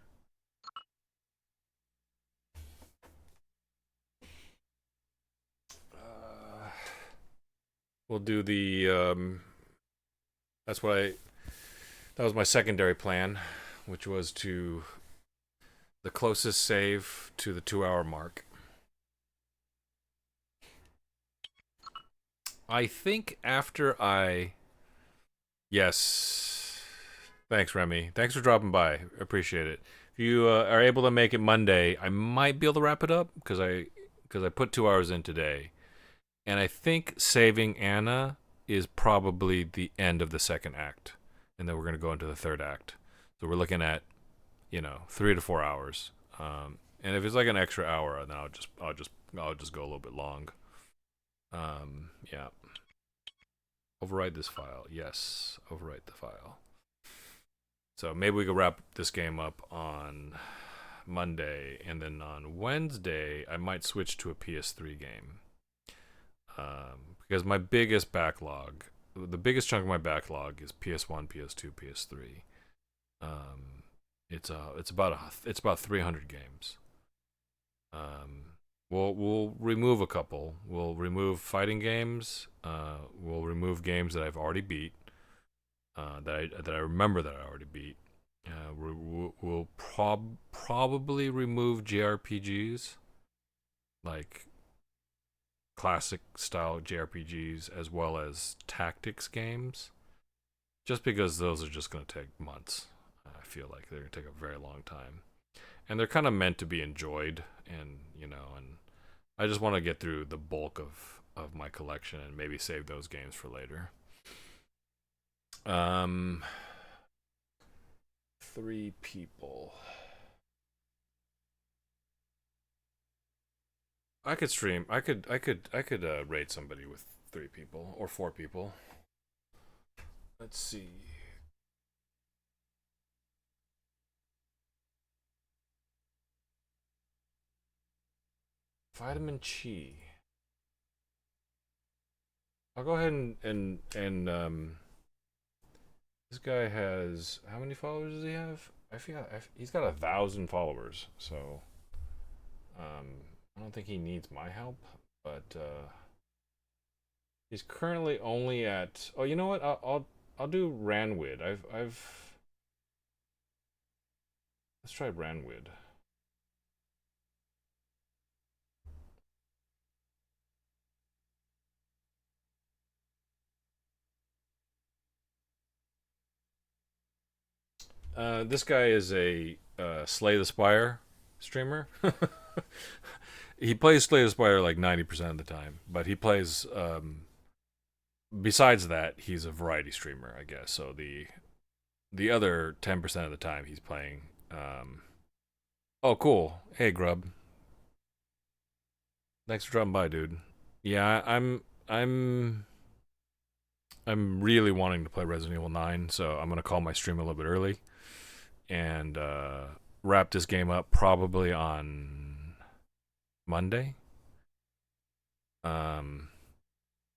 Speaker 1: We'll do the, that was my secondary plan, which was to the closest save to the 2-hour mark. I think after yes. Thanks, Remy. Thanks for dropping by. Appreciate it. If you are able to make it Monday, I might be able to wrap it up because I put 2 hours in today. And I think saving Anna is probably the end of the second act. And then we're going to go into the third act. So we're looking at, 3 to 4 hours. And if it's like an extra hour, then I'll just go a little bit long. Yeah. Override this file. Yes, overwrite the file. So maybe we could wrap this game up on Monday, and then on Wednesday I might switch to a PS3 game. Because my biggest backlog, the biggest chunk of my backlog is PS1, PS2, PS3. It's about 300 games. We'll remove a couple. We'll remove fighting games. We'll remove games that I've already beat. That I remember that I already beat. We'll probably remove JRPGs, like classic style JRPGs, as well as tactics games, just because those are just going to take months. I feel like they're going to take a very long time, and they're kind of meant to be enjoyed, and and I just want to get through the bulk of my collection and maybe save those games for later. 3 people. I could stream. I could raid somebody with 3 people or 4 people. Let's see. Vitamin Chi. I'll go ahead and this guy has, how many followers does he have? I forgot. He's got 1,000 followers, so I don't think he needs my help, but he's currently only at. Oh, you know what? I'll do Ranwid. Let's try Ranwid. This guy is a Slay the Spire streamer. He plays Slay the Spire like 90% of the time, but he plays. Besides that, he's a variety streamer, I guess. So the other 10% of the time, he's playing. Oh, cool. Hey, Grub. Thanks for dropping by, dude. Yeah, I'm really wanting to play Resident Evil 9, so I'm gonna call my stream a little bit early and wrap this game up probably on Monday.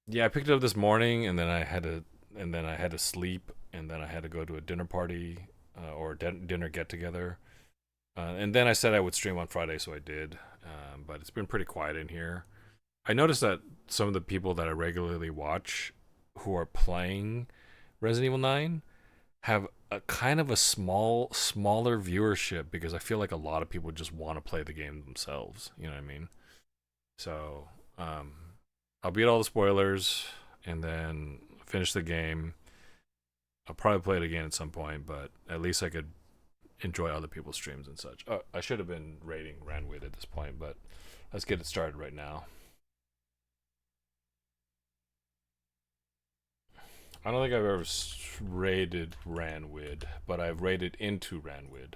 Speaker 1: Yeah, I picked it up this morning, and then I had to sleep, and then I had to go to a dinner party or dinner get together, and then I said I would stream on Friday, so I did. But it's been pretty quiet in here. I noticed that some of the people that I regularly watch who are playing Resident Evil 9 have a kind of a smaller viewership because I feel like a lot of people just want to play the game themselves. You know what I mean? So, I'll beat all the spoilers and then finish the game. I'll probably play it again at some point, but at least I could enjoy other people's streams and such. I should have been rating Ranwid at this point, but let's get it started right now. I don't think I've ever raided Ranwid, but I've raided into Ranwid.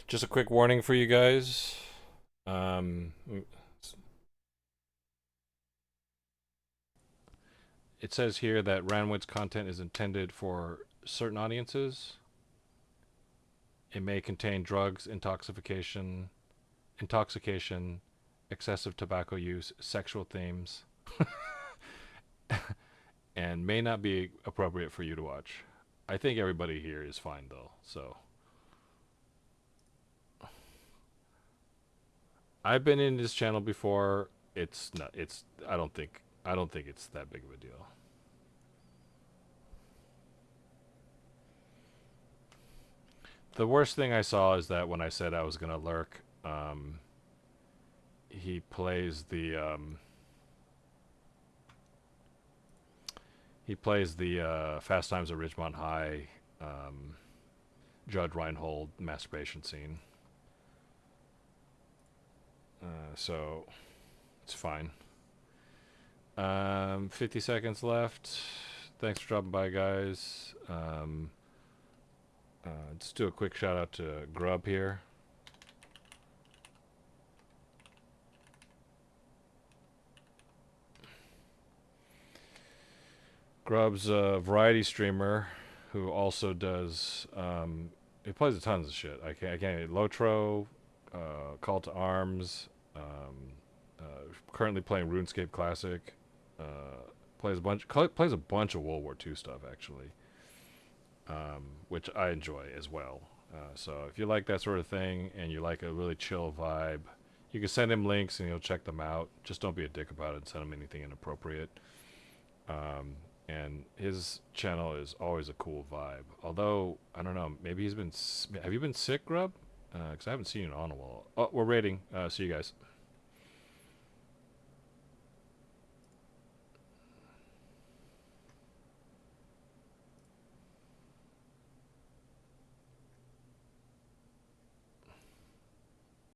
Speaker 1: Just a quick warning for you guys. It says here that Ranwid's content is intended for certain audiences. It may contain drugs, intoxication, excessive tobacco use, sexual themes, and may not be appropriate for you to watch. I think everybody here is fine though, so. I've been in this channel before. I don't think it's that big of a deal. The worst thing I saw is that when I said I was gonna lurk, he plays the Fast Times at Ridgemont High Judge Reinhold masturbation scene. So it's fine. 50 seconds left. Thanks for dropping by, guys. Just do a quick shout out to Grub here. Grub's a variety streamer who also does he plays tons of shit. I can't Lotro, Call to Arms, currently playing RuneScape Classic, plays a bunch of World War II stuff actually, which I enjoy as well. So if you like that sort of thing and you like a really chill vibe, you can send him links and he'll check them out. Just don't be a dick about it and send him anything inappropriate. And his channel is always a cool vibe. Although, I don't know, maybe he's been... Have you been sick, Grub? Because I haven't seen you on a while. Oh, we're raiding. See you guys.